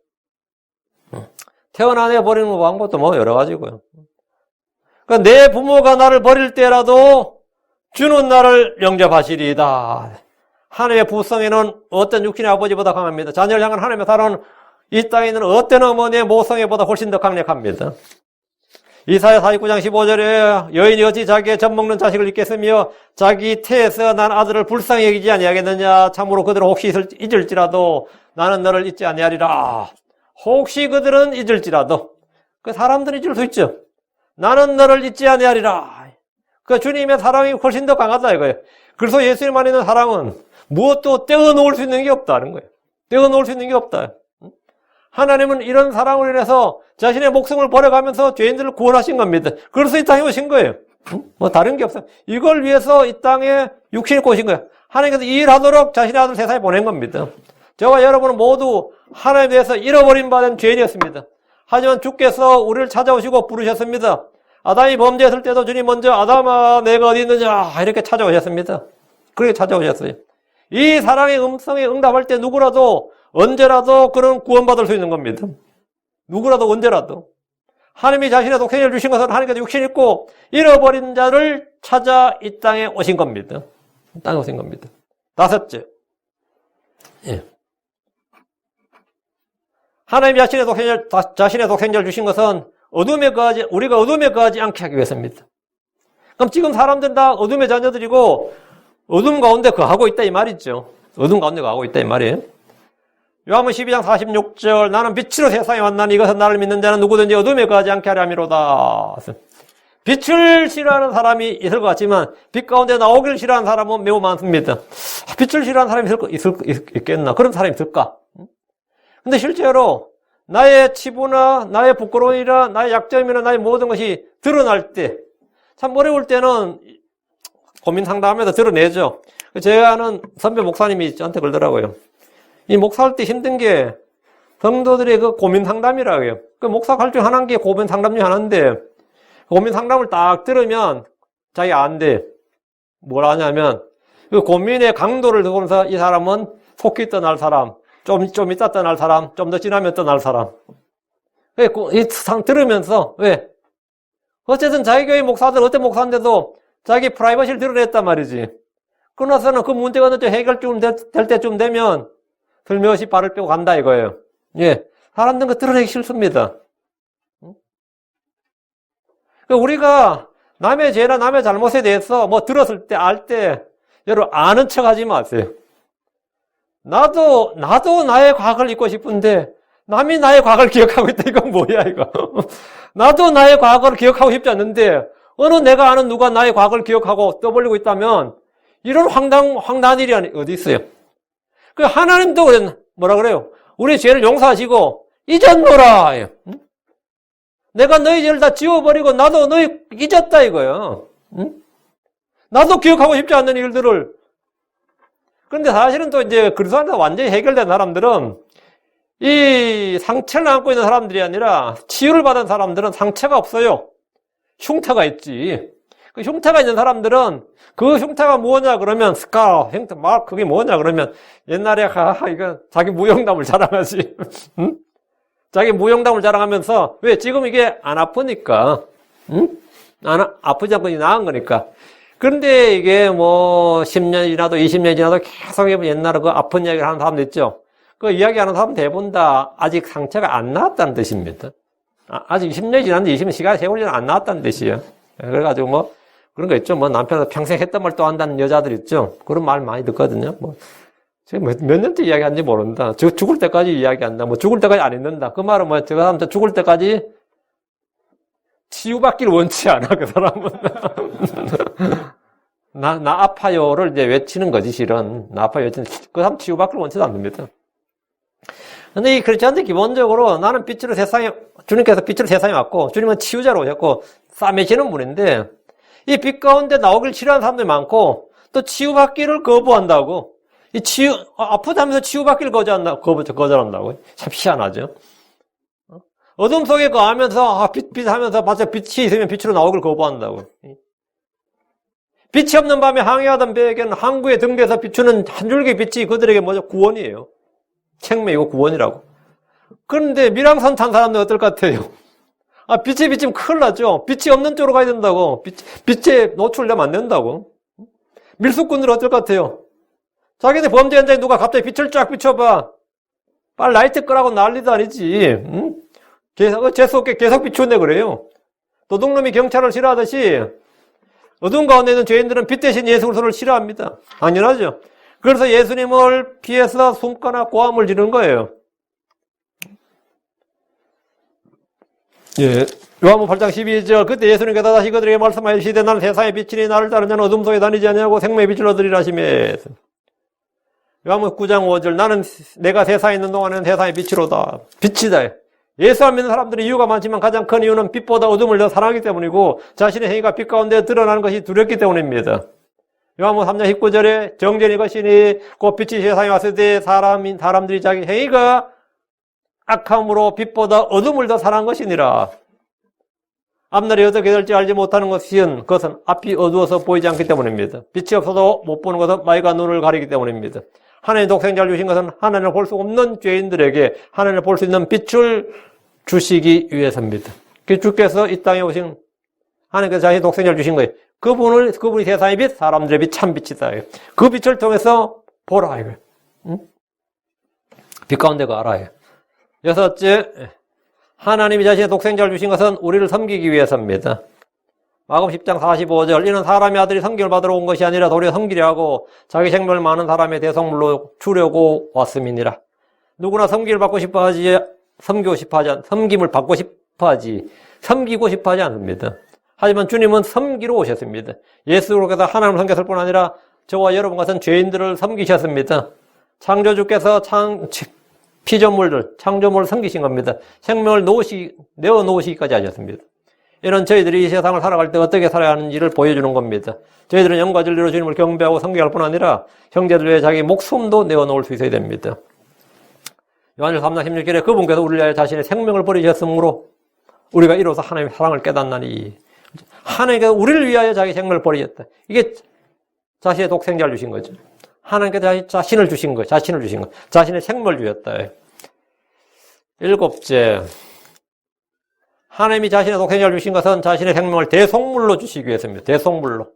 태어난 애 버리는 방법도 여러 가지고요. 그러니까 내 부모가 나를 버릴 때라도 주는 나를 영접하시리이다. 하나님의 부성에는 어떤 육신의 아버지보다 강합니다. 자녀를 향한 하나님의 사랑은 이 땅에 있는 어떤 어머니의 모성애보다 훨씬 더 강력합니다. 이사야 49장 15절에 여인이 어찌 자기의 젖먹는 자식을 잊겠으며 자기 태에서 난 아들을 불쌍히 여기지 아니하겠느냐. 참으로 그들은 혹시 잊을지라도 나는 너를 잊지 아니하리라. 혹시 그들은 잊을지라도. 그 사람들은 잊을 수 있죠. 나는 너를 잊지 아니하리라. 그 주님의 사랑이 훨씬 더 강하다 이거예요. 그래서 예수님 안에 있는 사랑은 무엇도 떼어놓을 수 있는 게 없다는 거예요. 떼어놓을 수 있는 게 없다. 하나님은 이런 사랑으로 인해서 자신의 목숨을 버려가면서 죄인들을 구원하신 겁니다. 그래서 이 땅에 오신 거예요. 다른 게 없어요. 이걸 위해서 이 땅에 육신을 꼬신 거예요. 하나님께서 이 일하도록 자신의 아들 세상에 보낸 겁니다. 저와 여러분은 모두 하나님에 대해서 잃어버린 바 된 죄인이었습니다. 하지만 주께서 우리를 찾아오시고 부르셨습니다. 아담이 범죄했을 때도 주님 먼저 아담아 내가 어디 있느냐 이렇게 찾아오셨습니다. 그렇게 찾아오셨어요. 이 사랑의 음성에 응답할 때 누구라도 언제라도 그런 구원받을 수 있는 겁니다. 누구라도 언제라도. 하나님이 자신의 독생자를 주신 것은 하나님께서 육신 있고 잃어버린 자를 찾아 이 땅에 오신 겁니다. 이 땅에 오신 겁니다. 다섯째. 하나님이 자신의 독생자를 주신 것은 우리가 어둠에 거하지 않게 하기 위해서입니다. 그럼 지금 사람들은 다 어둠의 자녀들이고 어둠 가운데 거하고 있다 이 말이죠. 어둠 가운데 거하고 있다 이 말이에요. 요한복음 12장 46절 나는 빛으로 세상에 왔나니 이것은 나를 믿는 자는 누구든지 어둠에 거하지 않게 하려 함이로다. 빛을 싫어하는 사람이 있을 것 같지만 빛 가운데 나오기를 싫어하는 사람은 매우 많습니다. 빛을 싫어하는 사람이 있겠나? 그런 사람이 있을까? 근데 실제로 나의 치부나 나의 부끄러움이나 나의 약점이나 나의 모든 것이 드러날 때 참 어려울 때는 고민 상담하면서 드러내죠. 제가 아는 선배 목사님이 저한테 그러더라고요. 이 목사할 때 힘든 게 성도들의 그 고민 상담이라고 해요. 그 목사가 할 줄 하나인 게 고민 상담 중 하나인데 고민 상담을 딱 들으면 자기가 안 돼. 뭘 하냐면 그 고민의 강도를 보면서 이 사람은 속히 떠날 사람, 좀 이따 떠날 사람, 좀 더 지나면 떠날 사람. 이 상 들으면서 왜? 어쨌든 자기 교회 목사들 어떤 목사인데도 자기 프라이버시를 드러냈단 말이지. 끊어서는 그 문제가 해결 될 때쯤 되면 슬며시 발을 빼고 간다 이거예요. 예. 사람들은 그 드러내기 싫습니다. 우리가 남의 죄나 남의 잘못에 대해서 뭐 들었을 때, 알 때, 여러분 아는 척 하지 마세요. 나도 나의 과거를 잊고 싶은데, 남이 나의 과거를 기억하고 있다. 이건 뭐야, 이거. 나도 나의 과거를 기억하고 싶지 않는데, 어느 내가 아는 누가 나의 과거를 기억하고 떠벌리고 있다면, 이런 황당한 일이 어디 있어요? 그 하나님도 뭐라 그래요? 우리 죄를 용서하시고, 잊었노라. 내가 너희 죄를 다 지워버리고 나도 너희 잊었다 이거예요. 응? 나도 기억하고 싶지 않는 일들을. 그런데 사실은 또 이제 그리스도 안에서 완전히 해결된 사람들은 이 상처를 안고 있는 사람들이 아니라 치유를 받은 사람들은 상처가 없어요. 흉터가 있지. 그 흉터가 있는 사람들은 그 흉터가 뭐냐 그러면 흉터 그게 뭐냐 그러면 옛날에 이거 자기 무용담을 자랑하지. 응? 자기 무용담을 자랑하면서 왜 지금 이게 안 아프니까 응? 아프지 않고 나은 거니까. 그런데 이게 뭐 10년 지나도 20년 지나도 계속 옛날에 그 아픈 이야기를 하는 사람도 있죠. 그 이야기하는 사람 대부분 다 아직 상처가 안 나았다는 뜻입니다. 아직 10년이 지났는데 20년 시간이 세월이 안 나왔다는 뜻이에요. 그래가지고 뭐 그런 거 있죠. 뭐 남편은 평생 했던 말 또 한다는 여자들 있죠. 그런 말 많이 듣거든요. 뭐 제가 몇 년째 이야기하는지 모른다. 죽을 때까지 이야기한다. 뭐 죽을 때까지 안 잊는다. 그 말은 뭐 제가 사람 죽을 때까지 치유받기를 원치 않아. 그 사람은 나 아파요를 이제 외치는 거지 실은. 나 아파요 외치는 그 사람 치유받기를 원치도 않습니다. 근데 이 크리스천들 기본적으로 나는 빛으로 세상에 주님께서 빛으로 세상에 왔고 주님은 치유자로 오셨고 싸매시는 분인데 이 빛 가운데 나오길 싫어하는 사람들이 많고 또 치유받기를 거부한다고. 이 아프다면서 치유받기를 거절한다고. 참 희한하죠. 어둠 속에 거하면서, 빛 하면서, 맞아, 빛이 있으면 빛으로 나오기를 거부한다고. 빛이 없는 밤에 항해하던 배에게는 항구에 등대에서 비추는 한 줄기 빛이 그들에게 뭐죠? 구원이에요. 생명이고 구원이라고. 그런데 밀항선 탄 사람들 어떨 것 같아요? 빛에 비치면 큰일 나죠? 빛이 없는 쪽으로 가야 된다고. 빛에 노출되면 안 된다고. 밀수꾼들 어떨 것 같아요? 자기네 범죄 현장에 누가 갑자기 빛을 쫙 비춰봐. 빨리 라이트 끄라고 난리도 아니지. 응? 재수없게 계속 비추네 그래요. 도둑놈이 경찰을 싫어하듯이 어두운 가운데 있는 죄인들은 빛 대신 예수 그리스도를 싫어합니다. 당연하죠. 그래서 예수님을 피해서 숨거나 고함을 지르는 거예요. 예. 요한복음 8장 12절 그때 예수님께서 다시 그들에게 말씀하시되 나는 세상의 빛이니 나를 따르는 자는 어둠 속에 다니지 아니하고 생명의 빛을 얻으리라 하시매. 요한복음 9장 5절 나는 내가 세상에 있는 동안에는 세상의 빛이로다. 빛이다. 예수 안 믿는 사람들의 이유가 많지만 가장 큰 이유는 빛보다 어둠을 더 사랑하기 때문이고 자신의 행위가 빛 가운데 드러나는 것이 두렵기 때문입니다. 요한복음 3장 19절에 정죄는 이것이니 곧 빛이 세상에 왔을 때 사람들이 자기 행위가 악함으로 빛보다 어둠을 더 사랑한 것이니라. 앞날이 어떻게 될지 알지 못하는 그것은 앞이 어두워서 보이지 않기 때문입니다. 빛이 없어도 못 보는 것은 마귀가 눈을 가리기 때문입니다. 하나님 독생자를 주신 것은 하나님을 볼 수 없는 죄인들에게 하나님을 볼 수 있는 빛을 주시기 위해서입니다. 주께서 이 땅에 오신 하나님께서 자신의 독생자를 주신 거예요. 그분이 세상의 빛, 사람들의 빛, 참 빛이다. 그 빛을 통해서 보라 이거예요. 응? 빛 가운데 가라. 여섯째, 하나님이 자신의 독생자를 주신 것은 우리를 섬기기 위해서입니다. 마가복음 10장 45절 이는 사람의 아들이 섬김을 받으러 온 것이 아니라 도리어 섬기려 하고 자기 생명을 많은 사람의 대성물로 주려고 왔음이니라. 누구나 섬김을 받고 싶어 하지, 섬김을 받고 싶어 하지, 섬기고 싶어 하지 않습니다. 하지만 주님은 섬기러 오셨습니다. 예수로께서 하나님을 섬겼을 뿐 아니라 저와 여러분 같은 죄인들을 섬기셨습니다. 창조주께서 피조물들, 창조물을 섬기신 겁니다. 생명을 내어놓으시기까지 하셨습니다. 이런 저희들이 이 세상을 살아갈 때 어떻게 살아야 하는지를 보여주는 겁니다. 저희들은 영과 진리로 주님을 경배하고 섬겨할 뿐 아니라 형제들 위해 자기 목숨도 내어놓을 수 있어야 됩니다. 요한일서 3장 16절에 그분께서 우리를 위하여 자신의 생명을 버리셨으므로 우리가 이로써 하나님의 사랑을 깨닫나니 하나님께서 우리를 위하여 자기 생명을 버리셨다. 이게 자신의 독생자를 주신 거죠. 하나님께서 자신을 주신 거예요. 자신을 주신 거예요. 자신의 생명을 주셨다. 7째, 하나님이 자신의 독생자를 주신 것은 자신의 생명을 대속물로 주시기 위해서입니다. 대속물로.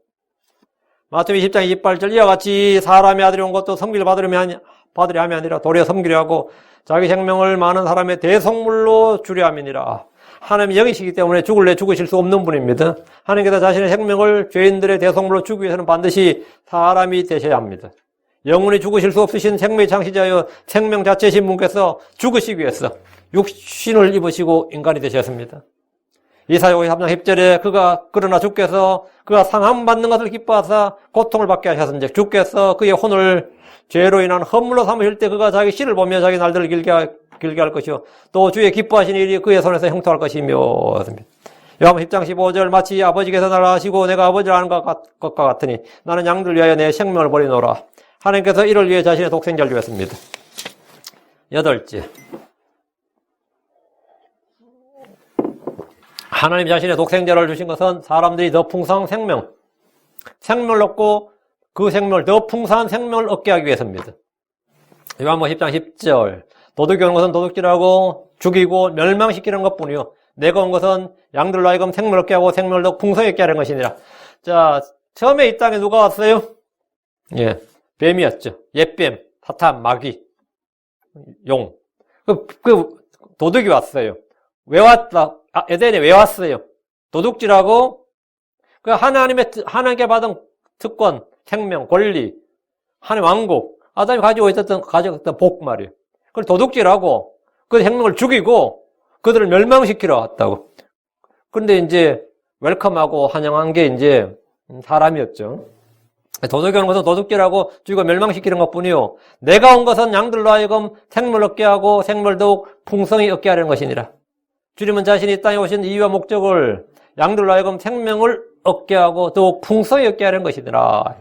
마태복음 20장 28절 이와 같이 사람의 아들이 온 것도 섬기를 받으려 함이 아니라 도리어 섬기려 하고 자기 생명을 많은 사람의 대속물로 주려 함이니라. 하나님이 영이시기 때문에 죽을래 죽으실 수 없는 분입니다. 하나님께서 자신의 생명을 죄인들의 대속물로 주기 위해서는 반드시 사람이 되셔야 합니다. 영원히 죽으실 수 없으신 생명의 창시자여 생명 자체이신 분께서 죽으시기 위해서 육신을 입으시고 인간이 되셨습니다. 이사야 53장 10절에 그러나 주께서 그가 상함받는 것을 기뻐하사 고통을 받게 하셨은즉 주께서 그의 혼을 죄로 인한 허물로 삼으실 때 그가 자기 씨를 보며 자기 날들을 길게 할 것이요 또 주의 기뻐하시는 일이 그의 손에서 형통할 것이며. 요한복음 10장 15절 마치 아버지께서 나를 아시고 내가 아버지를 아는 것과 같으니 나는 양들 위하여 내 생명을 버리노라. 하나님께서 이를 위해 자신의 독생자를 주었습니다. 8째, 하나님 자신의 독생자를 주신 것은 사람들이 더 풍성한 생명을 얻고 그 생명을 더 풍성한 생명을 얻게 하기 위해서입니다. 요한복음 10장 10절 도둑이 온 것은 도둑질하고 죽이고 멸망시키는 것뿐이요 내가 온 것은 양들로 하여금 생명을 얻게 하고 생명을 더 풍성히 얻게 하는 것이니라. 자, 처음에 이 땅에 누가 왔어요? 예, 뱀이었죠. 옛뱀, 사탄, 마귀, 용. 그 도둑이 왔어요. 왜 왔다? 에덴에 왜 왔어요? 도둑질하고 하나님께 받은 특권, 생명, 권리, 하나님 왕국, 아담이 가지고 있었던 복 말이에요. 그걸 도둑질하고 그 생명을 죽이고 그들을 멸망시키러 왔다고. 그런데 이제 웰컴하고 환영한 게 이제 사람이었죠. 도둑이 온 것은 도둑질하고 죽이고 멸망시키는 것뿐이요 내가 온 것은 양들로 하여금 생명을 얻게 하고 생명을 더욱 풍성히 얻게 하려는 것이니라. 주님은 자신이 이 땅에 오신 이유와 목적을 양들로 하여금 생명을 얻게 하고 더욱 풍성히 얻게 하려는 것이니라.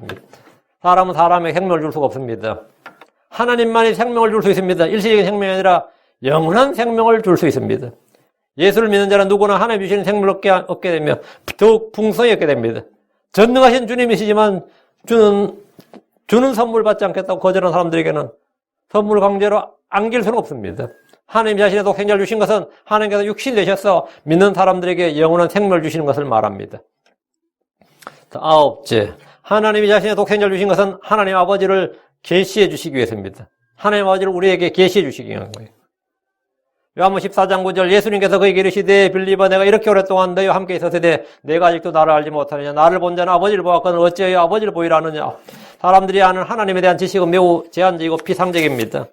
사람은 사람에게 생명을 줄 수가 없습니다. 하나님만이 생명을 줄 수 있습니다. 일시적인 생명이 아니라 영원한 생명을 줄 수 있습니다. 예수를 믿는 자는 누구나 하나님 주시는 생명을 얻게 되며 더욱 풍성히 얻게 됩니다. 전능하신 주님이시지만 주는 선물 받지 않겠다고 거절한 사람들에게는 선물 강제로 안길 수는 없습니다. 하나님 자신의 독생자를 주신 것은 하나님께서 육신이 되셔서 믿는 사람들에게 영원한 생명을 주시는 것을 말합니다. 9째, 하나님이 자신의 독생자를 주신 것은 하나님 아버지를 계시해 주시기 위해서입니다. 하나님 아버지를 우리에게 계시해 주시기 위한 거예요. 요한복음 14장 9절 예수님께서 그에게 이르시되 빌립아 내가 이렇게 오랫동안 너희와 함께 있었으되 내가 아직도 나를 알지 못하느냐 나를 본 자는 아버지를 보았거늘 어찌하여 아버지를 보이라 하느냐. 사람들이 아는 하나님에 대한 지식은 매우 제한적이고 피상적입니다.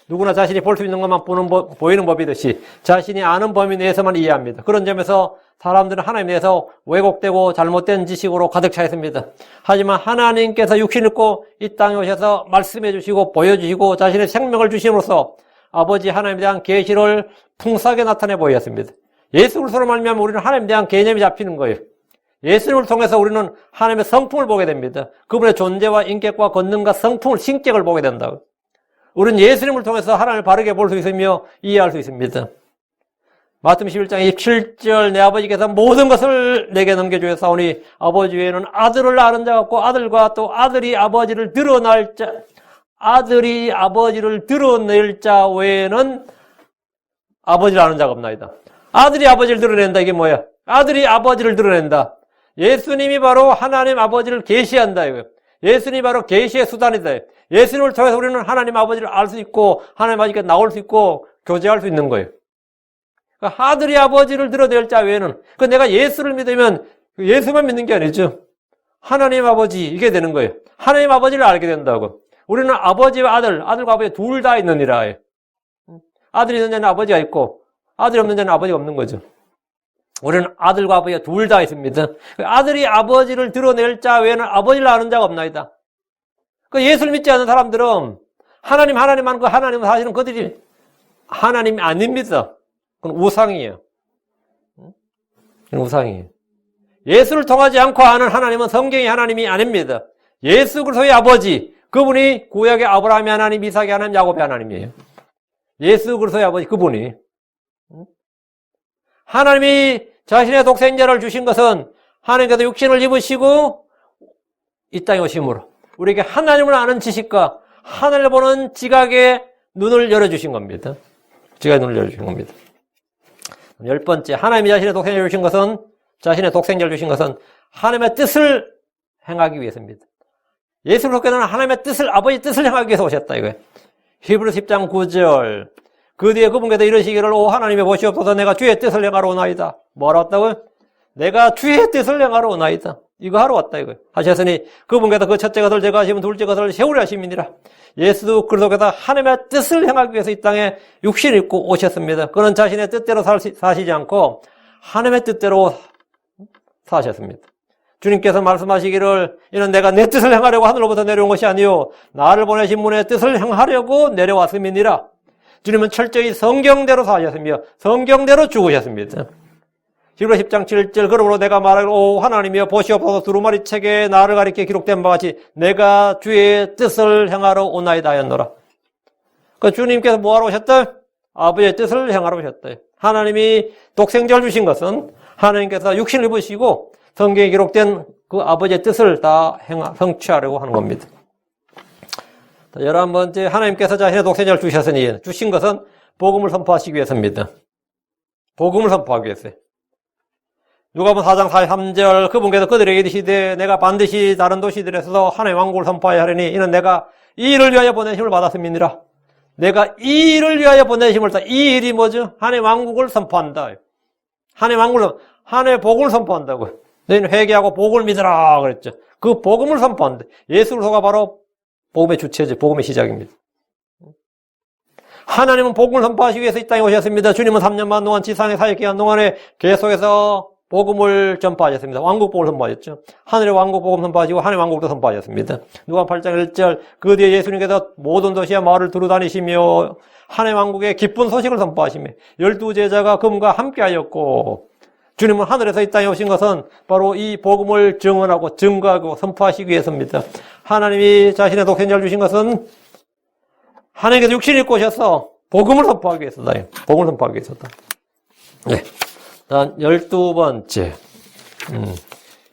누구나 자신이 볼 수 있는 것만 보이는 법이듯이 자신이 아는 범위 내에서만 이해합니다. 그런 점에서 사람들은 하나님에 대해서 왜곡되고 잘못된 지식으로 가득 차 있습니다. 하지만 하나님께서 육신을 입고 이 땅에 오셔서 말씀해 주시고 보여주시고 자신의 생명을 주심으로써 아버지 하나님에 대한 계시를 풍성하게 나타내 보였습니다. 예수 그리스도로 말미암아 우리는 하나님에 대한 개념이 잡히는 거예요. 예수님을 통해서 우리는 하나님의 성품을 보게 됩니다. 그분의 존재와 인격과 권능과 성품을, 신격을 보게 된다고. 우리는 예수님을 통해서 하나님을 바르게 볼 수 있으며 이해할 수 있습니다. 마태복음 11장 27절 내 아버지께서 모든 것을 내게 넘겨주셨사오니 아버지 외에는 아들을 아는 자가 없고 아들과 또 아들이 아버지를 드러낼 자 외에는 아버지를 아는 자가 없나이다. 아들이 아버지를 드러낸다. 이게 뭐야? 아들이 아버지를 드러낸다. 예수님이 바로 하나님 아버지를 계시한다. 이거예요. 예수님이 바로 계시의 수단이다. 예수님을 통해서 우리는 하나님 아버지를 알 수 있고 하나님 아버지께 나올 수 있고 교제할 수 있는 거예요. 그러니까 아들이 아버지를 드러낼 자 외에는 내가 예수를 믿으면 예수만 믿는 게 아니죠. 하나님 아버지, 이게 되는 거예요. 하나님 아버지를 알게 된다고. 우리는 아버지와 아들과 아버지 둘 다 있느니라. 아들이 있는 자는 아버지가 있고, 아들이 없는 자는 아버지가 없는 거죠. 우리는 아들과 아버지가 둘 다 있습니다. 아들이 아버지를 드러낼 자 외에는 아버지를 아는 자가 없나이다. 그 예수를 믿지 않는 사람들은 하나님 하는 거 하나님은 사실은 그들이 하나님이 아닙니다. 그건 우상이에요. 그건 우상이에요. 예수를 통하지 않고 아는 하나님은 성경의 하나님이 아닙니다. 예수 그리스도의 아버지, 그분이 구약의 아브라함의 하나님, 이삭의 하나님, 야곱의 하나님이에요. 예수 그리스도의 아버지, 그분이. 하나님이 자신의 독생자를 주신 것은 하나님께서 육신을 입으시고 이 땅에 오심으로 우리에게 하나님을 아는 지식과 하늘을 보는 지각의 눈을 열어주신 겁니다. 지각의 눈을 열어주신 겁니다. 10번째, 하나님이 자신의 독생자를 주신 것은 하나님의 뜻을 행하기 위해서입니다. 예수 그리스도께서는 하나님의 뜻을, 아버지의 뜻을 행하기 위해서 오셨다 이거예요. 히브리서 10장 9절. 그 뒤에 그분께서 이르시기를 오 하나님의 보시옵소서 내가 주의 뜻을 행하러 오나이다. 뭐하러 왔다고요? 내가 주의 뜻을 행하러 오나이다. 이거 하러 왔다 이거예요. 하셨으니 그분께서 그 첫째 것을 제거하시면 둘째 것을 세우려 하심이니라. 예수 그리스도께서 하나님의 뜻을 행하기 위해서 이 땅에 육신을 입고 오셨습니다. 그는 자신의 뜻대로 사시지 않고 하나님의 뜻대로 사셨습니다. 주님께서 말씀하시기를 이는 내가 내 뜻을 행하려고 하늘로부터 내려온 것이 아니요 나를 보내신 분의 뜻을 행하려고 내려왔음이니라. 주님은 철저히 성경대로 사셨으며 성경대로 죽으셨습니다. 히브리서 10장 7절 그러므로 내가 말하기를 오 하나님이여 보시옵소서 두루마리 책에 나를 가리켜 기록된 바와 같이 내가 주의 뜻을 행하러 오나이다 하였노라. 그 주님께서 뭐하러 오셨다? 아버지의 뜻을 행하러 오셨다. 하나님이 독생자를 주신 것은 하나님께서 육신을 입으시고 성경에 기록된 그 아버지의 뜻을 다 성취하려고 하는 겁니다. 11번째, 하나님께서 자신의 독생자를 주셨으니 주신 것은 복음을 선포하시기 위해서입니다. 복음을 선포하기 위해서요. 누가복음 4장 43절 그분께서 그들에게 이르시되 내가 반드시 다른 도시들에서도 하나님의 왕국을 선포하여 하려니 이는 내가 이 일을 위하여 보내심을 받았음이니라. 내가 이 일을 위하여 보내심을 받았다. 이 일이 뭐죠? 하나님의 왕국을 선포한다. 하나님의 복음을 선포한다고. 너희는 회개하고 복음을 믿으라 그랬죠. 그 복음을 선포한다. 예수 그리스도가 바로 복음의 주체죠. 복음의 시작입니다. 하나님은 복음을 선포하시기 위해서 이 땅에 오셨습니다. 주님은 3년 반 동안 지상에 사역 기간 동안에 계속해서 복음을 전파하셨습니다. 왕국복음을 선포하셨죠. 하늘의 왕국 복음 선포하시고 하늘의 왕국도 선포하셨습니다. 누가복음 8장 1절 그 뒤에 예수님께서 모든 도시와 마을을 두루다니시며 하늘의 왕국의 기쁜 소식을 선포하시며 12제자가 그분과 함께하였고 주님은 하늘에서 이 땅에 오신 것은 바로 이 복음을 증언하고 증거하고 선포하시기 위해서입니다. 하나님이 자신의 독생자를 주신 것은 하나님께서 육신을 입고 오셔서 복음을 선포하기 위해서다. 복음을 선포하기 위해서다. 네. 다음 12번째.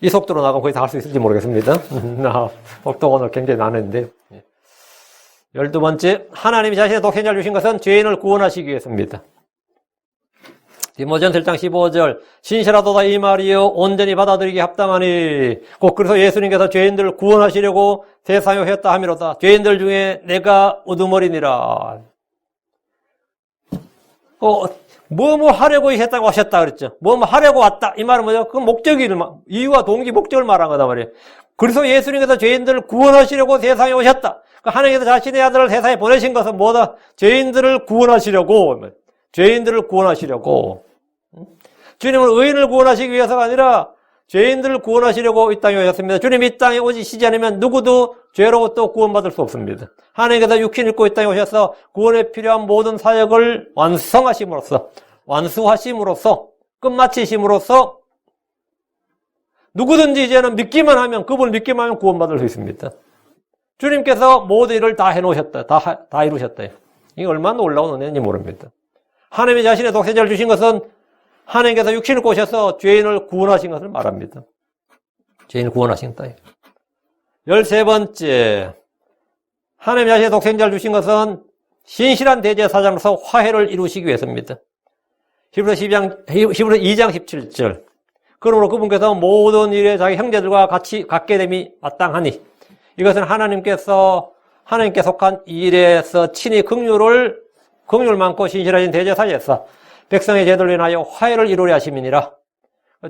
이 속도로 나가면 거의 다 할 수 있을지 모르겠습니다. 속도가 오늘 굉장히 나는데. 12번째. 하나님이 자신의 독생자를 주신 것은 죄인을 구원하시기 위해서입니다. 디모데전서 1장 15절 신실하도다 이 말이요 온전히 받아들이기 합당하니 곧 그래서 예수님께서 죄인들을 구원하시려고 세상에 오셨다 하미로다. 죄인들 중에 내가 우두머리니라. 뭐 하려고 오셨다고 하셨다 그랬죠. 뭐 하려고 왔다. 이 말은 뭐죠? 그 이유와 동기, 목적을 말한 거다 말이에요. 그래서 예수님께서 죄인들을 구원하시려고 세상에 오셨다. 하나님께서 자신의 아들을 세상에 보내신 것은 뭐다? 죄인들을 구원하시려고. 죄인들을 구원하시려고. 주님은 의인을 구원하시기 위해서가 아니라 죄인들을 구원하시려고 이 땅에 오셨습니다. 주님이 이 땅에 오시지 않으면 누구도 죄로부터 구원받을 수 없습니다. 하나님께서 육신을 입고 이 땅에 오셔서 구원에 필요한 모든 사역을 완수하심으로써 끝마치심으로써 누구든지 이제는 그분을 믿기만 하면 구원받을 수 있습니다. 주님께서 모든 일을 다 해놓으셨다. 다 이루셨다. 이게 얼마나 놀라운 은혜인지 모릅니다. 하나님이 자신의 독생자를 주신 것은 하나님께서 육신을 꼬셔서 죄인을 구원하신 것을 말합니다. 죄인을 구원하신다. 13번째, 하나님이 자신의 독생자를 주신 것은 신실한 대제사장으로서 화해를 이루시기 위해서입니다. 히브리서 2장 17절 그러므로 그분께서 모든 일에 자기 형제들과 같이 갖게 됨이 마땅하니 이것은 하나님께 속한 일에서 친히 긍휼을 많고 신실하신 대제사장에서 백성의 죄들로 인하여 화해를 이루려 하심이니라.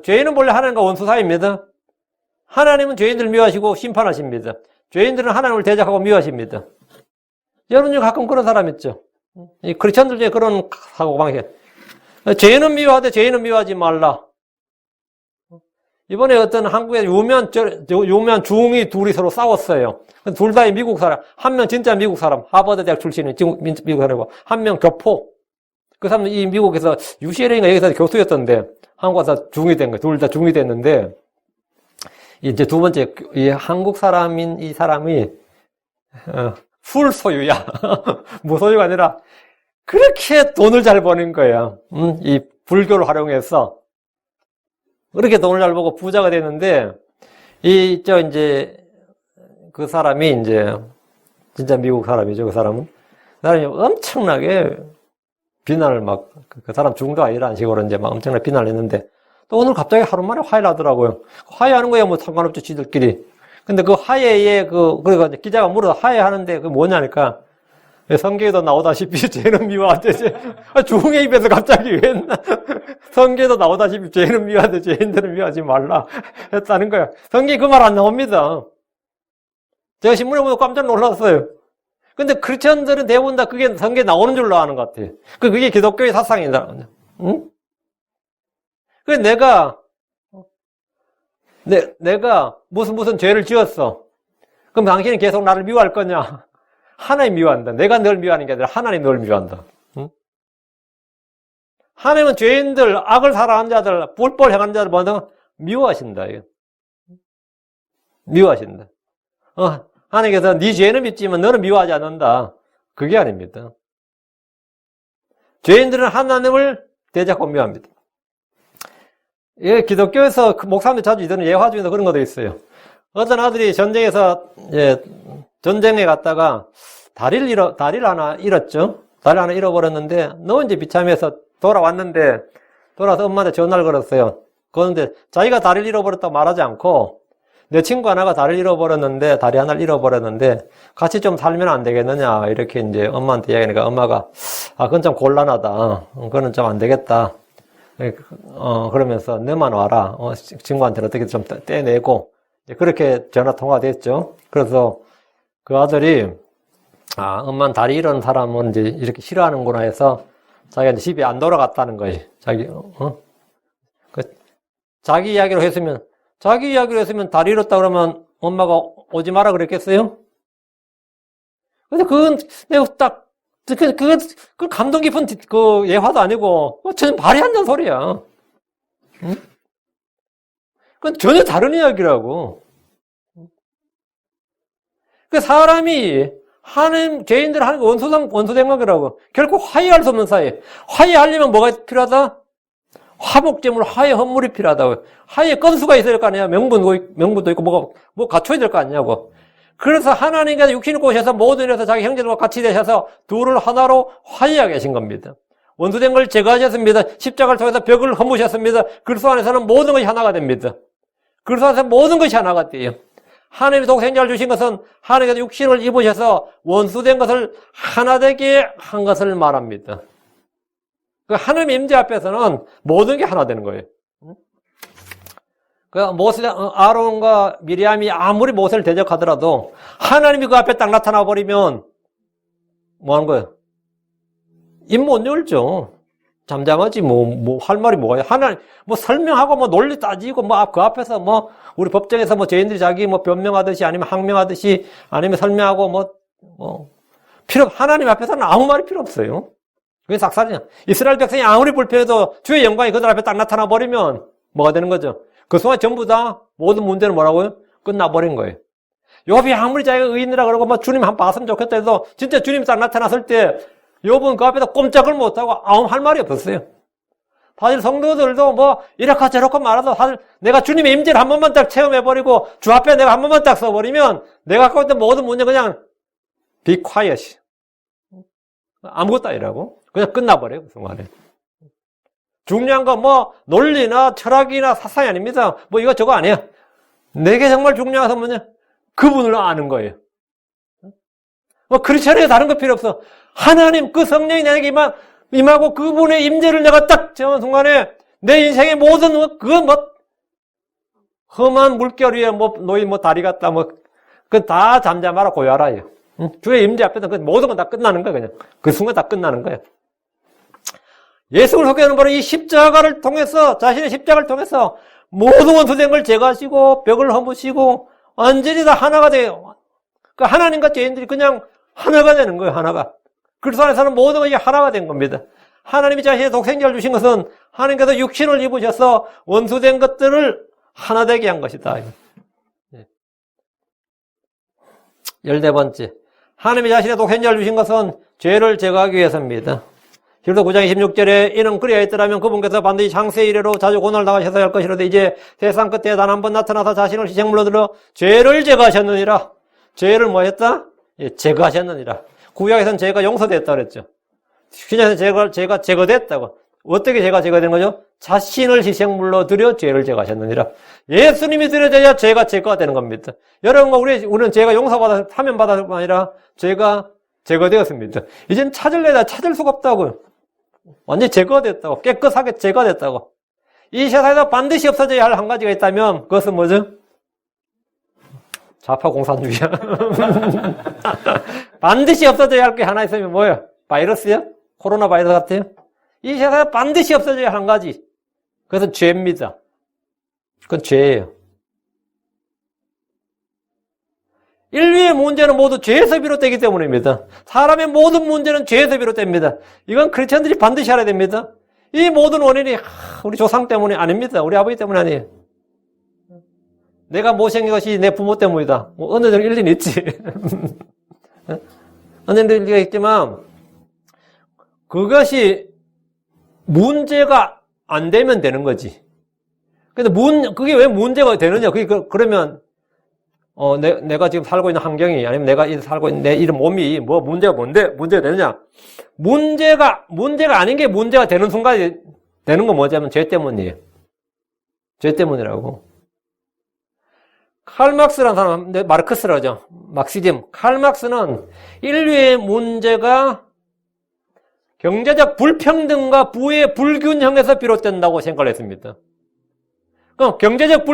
죄인은 본래 하나님과 원수 사이입니다. 하나님은 죄인들을 미워하시고 심판하십니다. 죄인들은 하나님을 대적하고 미워하십니다. 여러분 중에 가끔 그런 사람 있죠. 이 크리스천들 중에 그런 사고방식. 죄인은 미워하되 죄인은 미워하지 말라. 이번에 어떤 한국의 유명한 중이 둘이 서로 싸웠어요. 둘 다 미국 사람. 한 명 진짜 미국 사람. 하버드 대학 출신의 미국 사람이고, 한 명 교포. 그 사람은 이 미국에서 UCLA인가 여기서 교수였던데, 한국 와서 중이 된 거예요. 둘 다 중이 됐는데, 이제 두 번째, 이 한국 사람인 이 사람이, 풀소유야. 무소유가 아니라, 그렇게 돈을 잘 버는 거야. 이 불교를 활용해서. 그렇게 돈을 잘 벌고 부자가 되는데, 이제, 그 사람이 이제, 진짜 미국 사람이죠, 그 사람은. 그 사람이 엄청나게 비난을 막, 그 사람 중도 아니라는 식으로 이제 막 엄청나게 비난을 했는데, 또 오늘 갑자기 하루 만에 화해를 하더라고요. 화해하는 거야, 뭐 상관없죠, 지들끼리. 근데 그 화해에 그러니까 기자가 물어 화해하는데 그게 뭐냐니까, 성경에도 나오다시피 죄는 미워하되 중의 입에서 갑자기 왜 했나? 성경에도 나오다시피 죄는 미워하되 죄인들은 미워하지 말라 했다는 거야. 성경에 그 말 안 나옵니다. 제가 신문에 보고 깜짝 놀랐어요. 근데 크리스천들은 대부분 다 그게 성경에 나오는 줄로 아는 것 같아요. 그게 기독교의 사상이다. 응? 그래 내가 무슨 죄를 지었어. 그럼 당신이 계속 나를 미워할 거냐? 하나님 미워한다. 내가 널 미워하는 게 아니라 하나님 널 미워한다. 응? 하나님은 죄인들, 악을 사랑하는 자들, 불법을 행하는 자들 뭐든 미워하신다. 미워하신다. 하나님께서 네 죄는 믿지만 너는 미워하지 않는다. 그게 아닙니다. 죄인들은 하나님을 대적하고 미워합니다. 예, 기독교에서 목사님들 자주 이러는 예화 중에서 그런 것도 있어요. 어떤 아들이 전쟁에 갔다가 다리를 하나 잃었죠. 다리를 하나 잃어버렸는데 너무 이제 비참해서 돌아와서 엄마한테 전화를 걸었어요. 그런데 자기가 다리를 잃어버렸다고 말하지 않고 내 친구 하나가 다리 하나를 잃어버렸는데 같이 좀 살면 안 되겠느냐 이렇게 이제 엄마한테 이야기하니까 엄마가 그건 좀 곤란하다. 그거는 좀 안 되겠다. 그러면서 너만 와라. 친구한테는 어떻게 좀 떼내고 그렇게 전화 통화가 됐죠. 그래서 그 아들이 엄마는 다리 잃은 사람은 이제 이렇게 싫어하는구나 해서 자기가 이제 집에 안 돌아갔다는 거예요. 자기 이야기로 했으면 다리 잃었다 그러면 엄마가 오지 마라 그랬겠어요? 근데 그건 내가 딱 그 감동 깊은 그 예화도 아니고 전혀 말이 안 되는 소리야. 응? 그건 전혀 다른 이야기라고. 그 사람이 하나님 죄인들 하는 원수된 거라고. 결코 화해할 수 없는 사이. 화해하려면 뭐가 필요하다? 화목제물, 화해 헌물이 필요하다고. 화해 건수가 있어야 될 거 아니야. 명분도 있고 뭐 갖춰야 될 거 아니냐고. 그래서 하나님께서 육신을 꼬셔서 모든 일에서 자기 형제들과 같이 되셔서 둘을 하나로 화해하게 하신 겁니다. 원수된 걸 제거하셨습니다. 십자가를 통해서 벽을 허무셨습니다. 그리스도 안에서는 모든 것이 하나가 됩니다. 그리스도 안에서 모든 것이 하나가 돼요. 하나님이 독생자를 주신 것은 하나님께서 육신을 입으셔서 원수된 것을 하나 되게 한 것을 말합니다. 그 하나님의 임재 앞에서는 모든 게 하나 되는 거예요. 아론과 미리암이 아무리 모세를 대적하더라도 하나님이 그 앞에 딱 나타나 버리면 뭐 하는 거예요? 입 못 열죠. 잠잠하지 뭐 할 말이 뭐가 하나님 설명하고 논리 따지고 그 앞에서 우리 법정에서 죄인들이 자기 변명하듯이 아니면 항명하듯이 아니면 설명하고 하나님 앞에서는 아무 말이 필요 없어요. 그게 삭살이냐. 이스라엘 백성이 아무리 불편해도 주의 영광이 그들 앞에 딱 나타나 버리면 뭐가 되는 거죠? 그 순간 전부 다 모든 문제는 뭐라고요? 끝나버린 거예요. 욥이 아무리 자기가 의인이라 그러고 주님 한번 봤으면 좋겠다 해도 진짜 주님이 딱 나타났을 때 욥은 그 앞에서 꼼짝을 못하고 아무 할 말이 없었어요. 사실 성도들도 이렇게 저렇게 말해도 사실 내가 주님의 임재를 한 번만 딱 체험해버리고 주 앞에 내가 한 번만 딱 써버리면 내가 갖고 있던 모든 문제 그냥 be quiet. 아무것도 아니라고. 그냥 끝나버려요. 그 순간에. 중요한 건 논리나 철학이나 사상이 아닙니다. 이거 저거 아니에요. 내게 정말 중요한 건 뭐냐? 그분을 아는 거예요. 크리스천에게 다른 거 필요 없어. 하나님 그 성령이 내게 임하고 그분의 임재를 내가 딱 체험한 순간에 내 인생의 모든 그거 뭐 험한 물결 위에 뭐 너희 뭐 다리 갔다 뭐 그 다 잠잠하라 고요하라요. 주의 임재 앞에서 그 모든 건 다 끝나는 거야 그냥. 그 순간 다 끝나는 거야. 예수를 소개하는 바로 이 십자가를 통해서 자신의 십자가를 통해서 모든 원수된 걸 제거하시고 벽을 허무시고 완전히 다 하나가 돼요. 그 하나님과 죄인들이 그냥 하나가 되는 거예요. 하나가. 그리스도 안에서는 모든 것이 하나가 된 겁니다. 하나님이 자신의 독생자를 주신 것은 하나님께서 육신을 입으셔서 원수된 것들을 하나 되게 한 것이다. 14번째, 하나님이 자신의 독생자를 주신 것은 죄를 제거하기 위해서입니다. 히브리서 9장 26절에 이는 그리하 했더라면 그분께서 반드시 장세 이래로 자주 고난을 당하셔야 할 것이로되 이제 세상 끝에 단 한 번 나타나서 자신을 희생물로 들어 죄를 제거하셨느니라. 죄를 뭐 했다? 제거하셨느니라. 구약에서는 죄가 용서됐다 그랬죠. 신약에서는 죄가 제거됐다고. 어떻게 죄가 제거된 거죠? 자신을 희생물로 드려 죄를 제거하셨느니라. 예수님이 드려져야 죄가 제거가 되는 겁니다. 여러분과 우리는 죄가 용서받아 하면 받아가 아니라 죄가 제거되었습니다. 이젠 찾을래다 찾을 수가 없다고요. 완전히 제거가 됐다고. 깨끗하게 제거가 됐다고. 이 세상에서 반드시 없어져야 할 한 가지가 있다면 그것은 뭐죠? 좌파 공산주의야. 반드시 없어져야 할 게 하나 있으면 뭐예요? 바이러스야? 코로나 바이러스 같아요? 이 세상에 반드시 없어져야 할 한 가지. 그것은 죄입니다. 그건 죄예요. 인류의 문제는 모두 죄에서 비롯되기 때문입니다. 사람의 모든 문제는 죄에서 비롯됩니다. 이건 크리스천들이 반드시 알아야 됩니다. 이 모든 원인이 우리 조상 때문이 아닙니다. 우리 아버지 때문이 아니에요. 내가 못생긴 것이 내 부모 때문이다. 뭐 어느 정도 일리는 있지. 어느 정도 일리가 있지만 그것이 문제가 안 되면 되는 거지. 근데 그게 왜 문제가 되느냐? 그러면 내가 지금 살고 있는 환경이 아니면 내가 살고 있는 내 이런 몸이 뭐 문제가 되느냐? 문제가 아닌 게 문제가 되는 순간이 되는 건 뭐냐면 죄 때문이에요. 죄 때문이라고. 칼막스라는 사람, 마르크스라고 하죠. 막시즘. 칼막스는 인류의 문제가 경제적 불평등과 부의 불균형에서 비롯된다고 생각을 했습니다. 그럼 경제적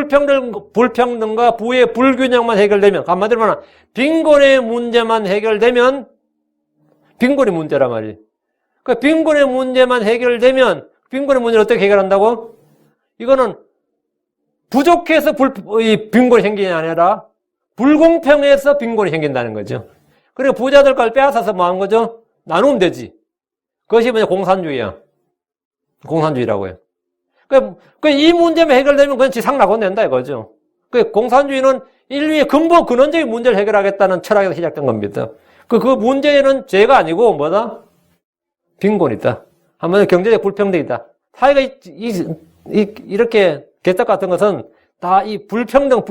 불평등과 부의 불균형만 해결되면, 한마디로 말하면 빈곤의 문제만 해결되면 빈곤이 문제란 말이에요. 그 빈곤의 문제만 해결되면 빈곤의 문제를 어떻게 해결한다고? 이거는 부족해서 빈곤이 생기는 게 아니라 불공평해서 빈곤이 생긴다는 거죠. 그리고 부자들 걸 빼앗아서 뭐 하는 거죠? 나누면 되지. 그것이 뭐냐? 공산주의야. 공산주의라고 해요. 이 문제만 해결되면 그건 지상 낙원된다 이거죠. 공산주의는 인류의 근본적인 문제를 해결하겠다는 철학에서 시작된 겁니다. 그 문제는 죄가 아니고 뭐다? 빈곤이다. 한마디로 경제적 불평등이다. 사회가 이렇게 개떡 같은 것은 다 이 불평등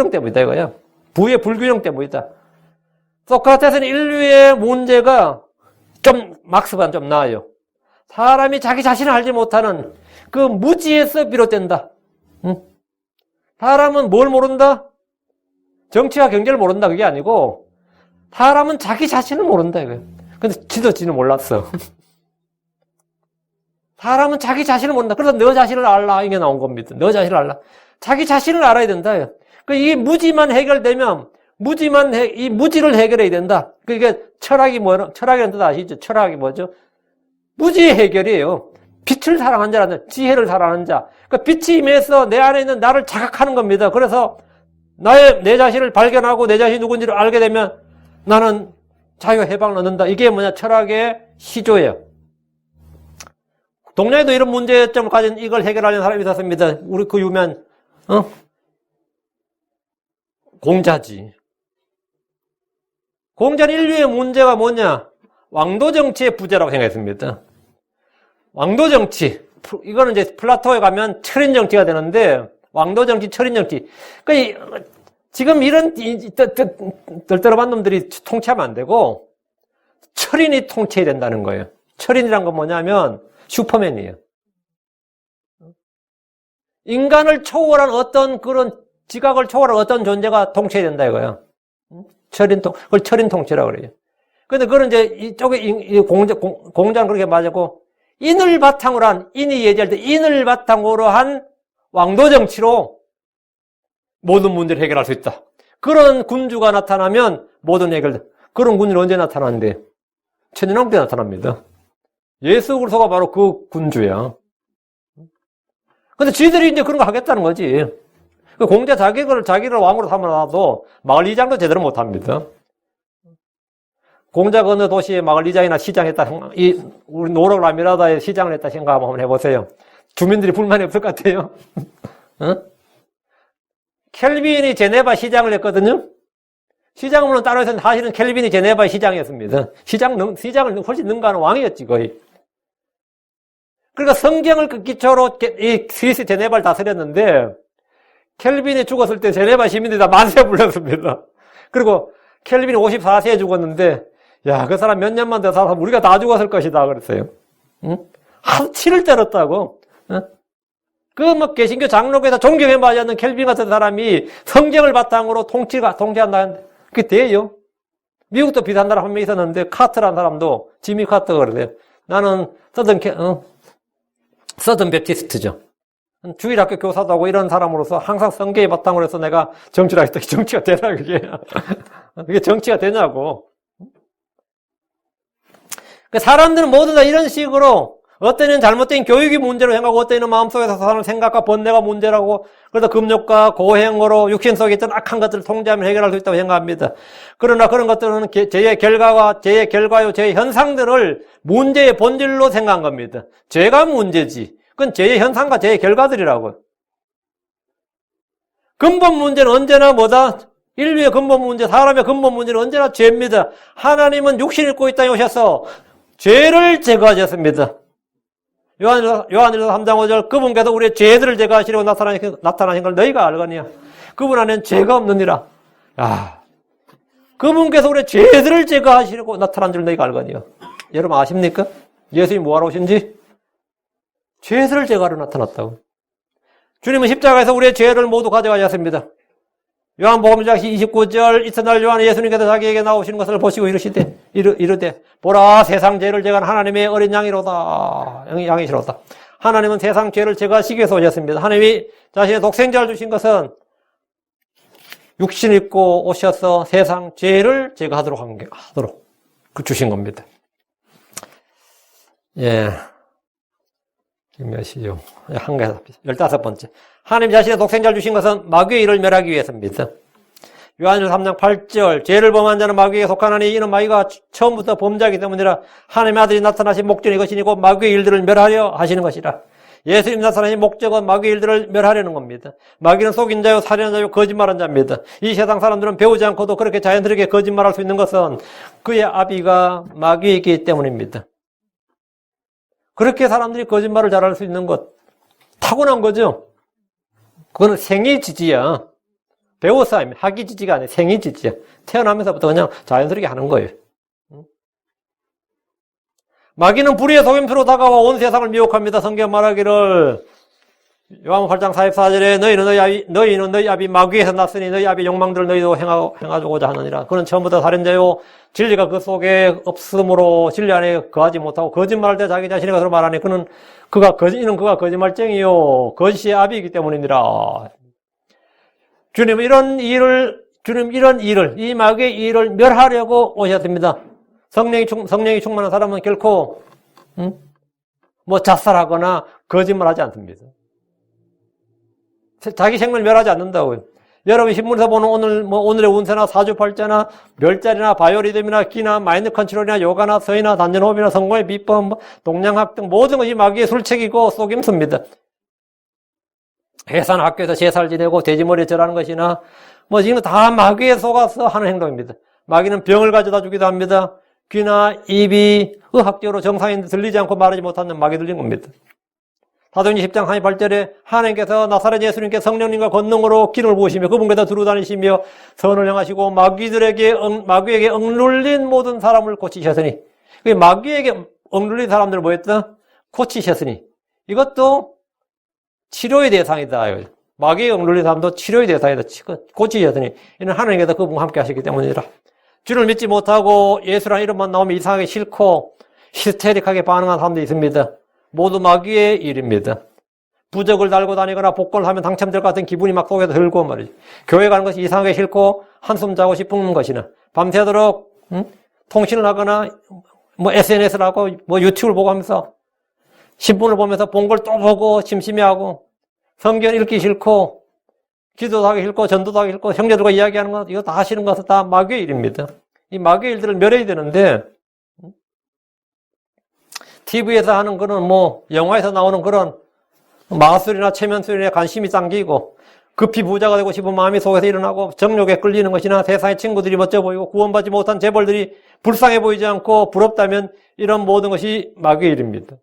때문이다 이거야. 부의 불균형 때문이다. 소크라테스는 인류의 문제가 막스보다는 좀 나아요. 사람이 자기 자신을 알지 못하는 그 무지에서 비롯된다. 사람은 뭘 모른다? 정치와 경제를 모른다 그게 아니고 사람은 자기 자신을 모른다 이거예요. 근데 지는 몰랐어. 사람은 자기 자신을 모른다. 그래서 너 자신을 알라 이게 나온 겁니다. 너 자신을 알라. 자기 자신을 알아야 된다. 이 무지만 해결되면 이 무지를 해결해야 된다. 그게 철학이라는 뜻 아시죠? 철학이 뭐죠? 무지 해결이에요. 빛을 사랑하는 자라는 지혜를 사랑하는 자. 빛이 임해서 내 안에 있는 나를 자각하는 겁니다. 그래서 내 자신을 발견하고 내 자신이 누군지를 알게 되면 나는 자유 해방을 얻는다. 이게 뭐냐? 철학의 시조예요. 동양에도 이런 문제점을 가진 이걸 해결하는 사람이 있었습니다. 우리 그 유명한 공자지. 공자는 인류의 문제가 뭐냐? 왕도 정치의 부재라고 생각했습니다. 왕도 정치. 이거는 이제 플라토에 가면 철인 정치가 되는데, 왕도 정치, 철인 정치. 지금 이런 덜덜한 놈들이 통치하면 안 되고, 철인이 통치해야 된다는 거예요. 철인이란 건 뭐냐면, 슈퍼맨이에요. 인간을 초월한 그런 지각을 초월한 어떤 존재가 통치해야 된다 이거예요. 그걸 철인 통치라고 그래요. 근데 그건 이제 이쪽에 공자는 그렇게 맞았고, 인을 바탕으로 한, 인이 예지할 때 인을 바탕으로 한 왕도 정치로 모든 문제를 해결할 수 있다. 그런 군주가 나타나면 모든 해결돼. 그런 군주는 언제 나타나는데? 천년왕 때 나타납니다. 예수 그리스도가 바로 그 군주야. 근데 지들이 이제 그런 거 하겠다는 거지. 공자 자기를 왕으로 삼아놔도 마을 이장도 제대로 못 합니다. 공자가 어느 도시에 마을 이장이나 시장 했다, 우리 노력 라미라다에 시장을 했다 생각 한번 해보세요. 주민들이 불만이 없을 것 같아요. 어? 켈빈이 제네바 시장을 했거든요. 시장문은 따로 했었는데 사실은 켈빈이 제네바 시장이었습니다. 시장을 훨씬 능가하는 왕이었지, 거의. 그러니까 성경을 그 기초로 이 스위스 제네바를 다스렸는데, 켈빈이 죽었을 때 제네바 시민들이 다 만세 불렀습니다. 그리고 켈빈이 54세에 죽었는데, 야, 그 사람 몇 년만 더 살아서 우리가 다 죽었을 것이다, 그랬어요. 응? 치를 때렸다고. 응? 개신교 장로교에서 존경에 맞았는 켈빈 같은 사람이 성경을 바탕으로 통치한다는데, 그게 돼요. 미국도 비슷한 사람 한 명 있었는데, 카트라는 사람도, 지미 카트가 그래요. 나는 서든 베티스트죠. 주일학교 교사도 하고 이런 사람으로서 항상 성경에 바탕으로 해서 내가 정치를 하겠다. 정치가 되나, 그게. 그게 정치가 되냐고. 사람들은 모두 다 이런 식으로 어떤 애는 잘못된 교육이 문제로 생각하고 어떤 애는 마음속에서 사는 생각과 번뇌가 문제라고 그래서 금욕과 고행으로 육신 속에 있던 악한 것들을 통제하면 해결할 수 있다고 생각합니다. 그러나 그런 것들은 죄의 결과요, 죄의 현상들을 문제의 본질로 생각한 겁니다. 죄가 문제지. 그건 죄의 현상과 죄의 결과들이라고. 근본 문제는 언제나 뭐다? 인류의 근본 문제, 사람의 근본 문제는 언제나 죄입니다. 하나님은 육신을 입고 이 땅에 오셔서 죄를 제거하셨습니다. 요한일서 3장 5절 그분께서 우리의 죄들을 제거하시려고 나타나신 걸 너희가 알거니와 그분 안에는 죄가 없느니라. 야, 그분께서 우리의 죄들을 제거하시려고 나타난 줄 너희가 알거니와. 여러분 아십니까? 예수님이 뭐하러 오신지? 죄들을 제거하러 나타났다고. 주님은 십자가에서 우리의 죄를 모두 가져가셨습니다. 요한복음 1장 29절 이튿날 요한 예수님께서 자기에게 나오시는 것을 보시고 이르되 보라 세상 죄를 제거한 하나님의 어린 양이로다. 양이시로다. 하나님은 세상 죄를 제거하시기 위해서 오셨습니다. 하나님이 자신의 독생자를 주신 것은 육신을 입고 오셔서 세상 죄를 제거하도록 주신 겁니다. 예. 몇이요? 한 개, 15번째. 하나님 자신의 독생자를 주신 것은 마귀의 일을 멸하기 위해서입니다. 요한일서 3장 8절 죄를 범한 자는 마귀에게 속하나니 이는 마귀가 처음부터 범죄하기 때문이라 하나님의 아들이 나타나신 목적이 이것이니 곧 마귀의 일들을 멸하려 하시는 것이라. 예수님 나타나신 목적은 마귀의 일들을 멸하려는 겁니다. 마귀는 속인 자요 살인한 자요 거짓말한 자입니다. 이 세상 사람들은 배우지 않고도 그렇게 자연스럽게 거짓말할 수 있는 것은 그의 아비가 마귀이기 때문입니다. 그렇게 사람들이 거짓말을 잘할 수 있는 것 타고난 거죠. 그거는 생이지지야. 배워서 아니면 학이지지가 아니라 생이지지야. 태어나면서부터 그냥 자연스럽게 하는 거예요. 마귀는 불의의 속임수로 다가와 온 세상을 미혹합니다. 성경 말하기를 요한복음 8장 44절에 너희는 너희 아비 마귀에서 났으니 너희 아비 욕망들을 너희도 행하고자 하느니라. 그는 처음부터 살인자요 진리가 그 속에 없으므로 진리 안에 거하지 못하고 거짓말할 때 자기 자신의 것으로 말하니 이는 그가 거짓말쟁이요 거짓의 아비이기 때문이니라. 주님 이런 일을 이 마귀의 일을 멸하려고 오셨습니다. 성령이 충만한 사람은 결코 자살하거나 거짓말하지 않습니다. 자기 생명을 멸하지 않는다고요. 여러분 신문에서 보는 오늘의 운세나 사주팔자나 멸자리나 바이오리듬이나 기나 마인드 컨트롤이나 요가나 서희나 단전호흡이나 성공의 비법, 동양학 등 모든 것이 마귀의 술책이고 속임수입니다. 회사나 학교에서 제사를 지내고 돼지머리에 절하는 것이나 이건 다 마귀에 속아서 하는 행동입니다. 마귀는 병을 가져다 주기도 합니다. 귀나 입이 의학적으로 정상인데 들리지 않고 말하지 못하는 마귀 들린 겁니다. 사도행전 10장 38절에 하나님께서 나사렛 예수님께 성령님과 권능으로 기름을 부으시며 그분께서 두루 다니시며 선을 행하시고 마귀에게 억눌린 모든 사람을 고치셨으니 마귀에게 억눌린 사람들을 뭐했다? 고치셨으니 이것도 치료의 대상이다. 마귀에 억눌린 사람도 치료의 대상이다. 고치셨으니 이는 하나님께서 그분과 함께 하시기 때문이라. 주를 믿지 못하고 예수라는 이름만 나오면 이상하게 싫고 히스테릭하게 반응하는 사람도 있습니다. 모두 마귀의 일입니다. 부적을 달고 다니거나 복권을 하면 당첨될 것 같은 기분이 막 속에 들고 말이지. 교회 가는 것이 이상하게 싫고 한숨 자고 싶은 것이나 밤새도록 통신을 하거나 뭐 SNS를 하고 뭐 유튜브를 보고 하면서 신문을 보면서 본 걸 또 보고 심심해하고 성경 읽기 싫고 기도도 하기 싫고 전도도 하기 싫고 형제들과 이야기하는 것 이거 다 하시는 것은 다 마귀의 일입니다. 이 마귀의 일들을 멸해야 되는데 TV에서 하는 그런 뭐 영화에서 나오는 그런 마술이나 체면술에 관심이 당기고 급히 부자가 되고 싶은 마음이 속에서 일어나고 정욕에 끌리는 것이나 세상의 친구들이 멋져 보이고 구원받지 못한 재벌들이 불쌍해 보이지 않고 부럽다면 이런 모든 것이 마귀의 일입니다.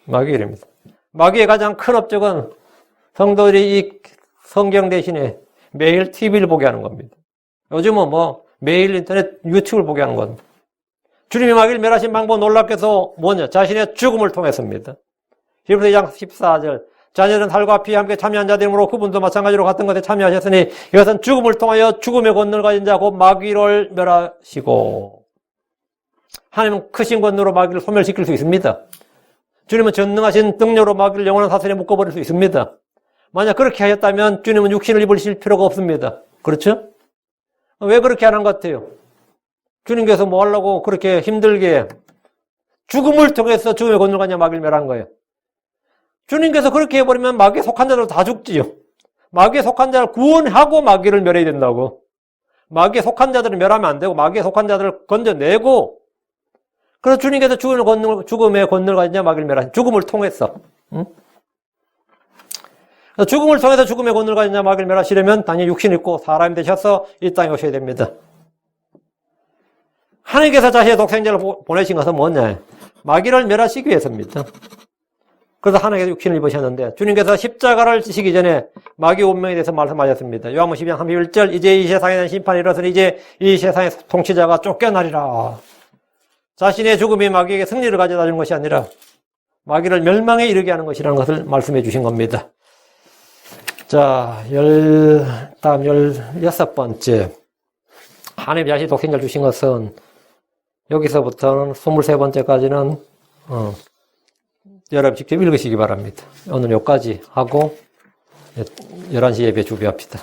마귀의 일입니다. 마귀의 가장 큰 업적은 성도들이 이 성경 대신에 매일 TV를 보게 하는 겁니다. 요즘은 뭐 매일 인터넷 유튜브를 보게 하는 겁니다. 주님이 마귀를 멸하신 방법 놀랍게도 뭐냐? 자신의 죽음을 통해서입니다. 히브리서 2장 14절 자녀는 살과 피에 함께 참여한 자들이므로 그분도 마찬가지로 같은 것에 참여하셨으니 이것은 죽음을 통하여 죽음의 권능을 가진 자 곧 마귀를 멸하시고 하나님은 크신 권능으로 마귀를 소멸시킬 수 있습니다. 주님은 전능하신 능력으로 마귀를 영원한 사슬에 묶어버릴 수 있습니다. 만약 그렇게 하셨다면 주님은 육신을 입으실 필요가 없습니다. 그렇죠? 왜 그렇게 하는 것 같아요? 주님께서 뭐 하려고 그렇게 힘들게 죽음을 통해서 죽음의 권능을 가진 마귀를 멸한 거예요. 주님께서 그렇게 해버리면 마귀에 속한 자들 다 죽지요. 마귀에 속한 자를 구원하고 마귀를 멸해야 된다고. 마귀에 속한 자들을 멸하면 안 되고 마귀에 속한 자들을 건져내고 그래서 주님께서 죽음의 권능을 가진 자 마귀를 멸하신 죽음을 통해서 죽음을 통해서 죽음의 권능을 가진 자 마귀를 멸하시려면 당연히 육신 입고 사람이 되셔서 이 땅에 오셔야 됩니다. 하나님께서 자신의 독생자를 보내신 것은 뭐냐? 마귀를 멸하시기 위해서입니다. 그래서 하나님께서 육신을 입으셨는데 주님께서 십자가를 지시기 전에 마귀 운명에 대해서 말씀하셨습니다. 요한복음 12장 31절 이제 이 세상에 대한 심판이 일어서니 이제 이 세상의 통치자가 쫓겨나리라. 자신의 죽음이 마귀에게 승리를 가져다 주는 것이 아니라 마귀를 멸망에 이르게 하는 것이라는 것을 말씀해 주신 겁니다. 자, 다음 16번째. 하나님 자신이 독생자를 주신 것은 여기서부터는 23번째까지는 여러분 직접 읽으시기 바랍니다. 오늘 여기까지 하고 11시 예배 준비합시다.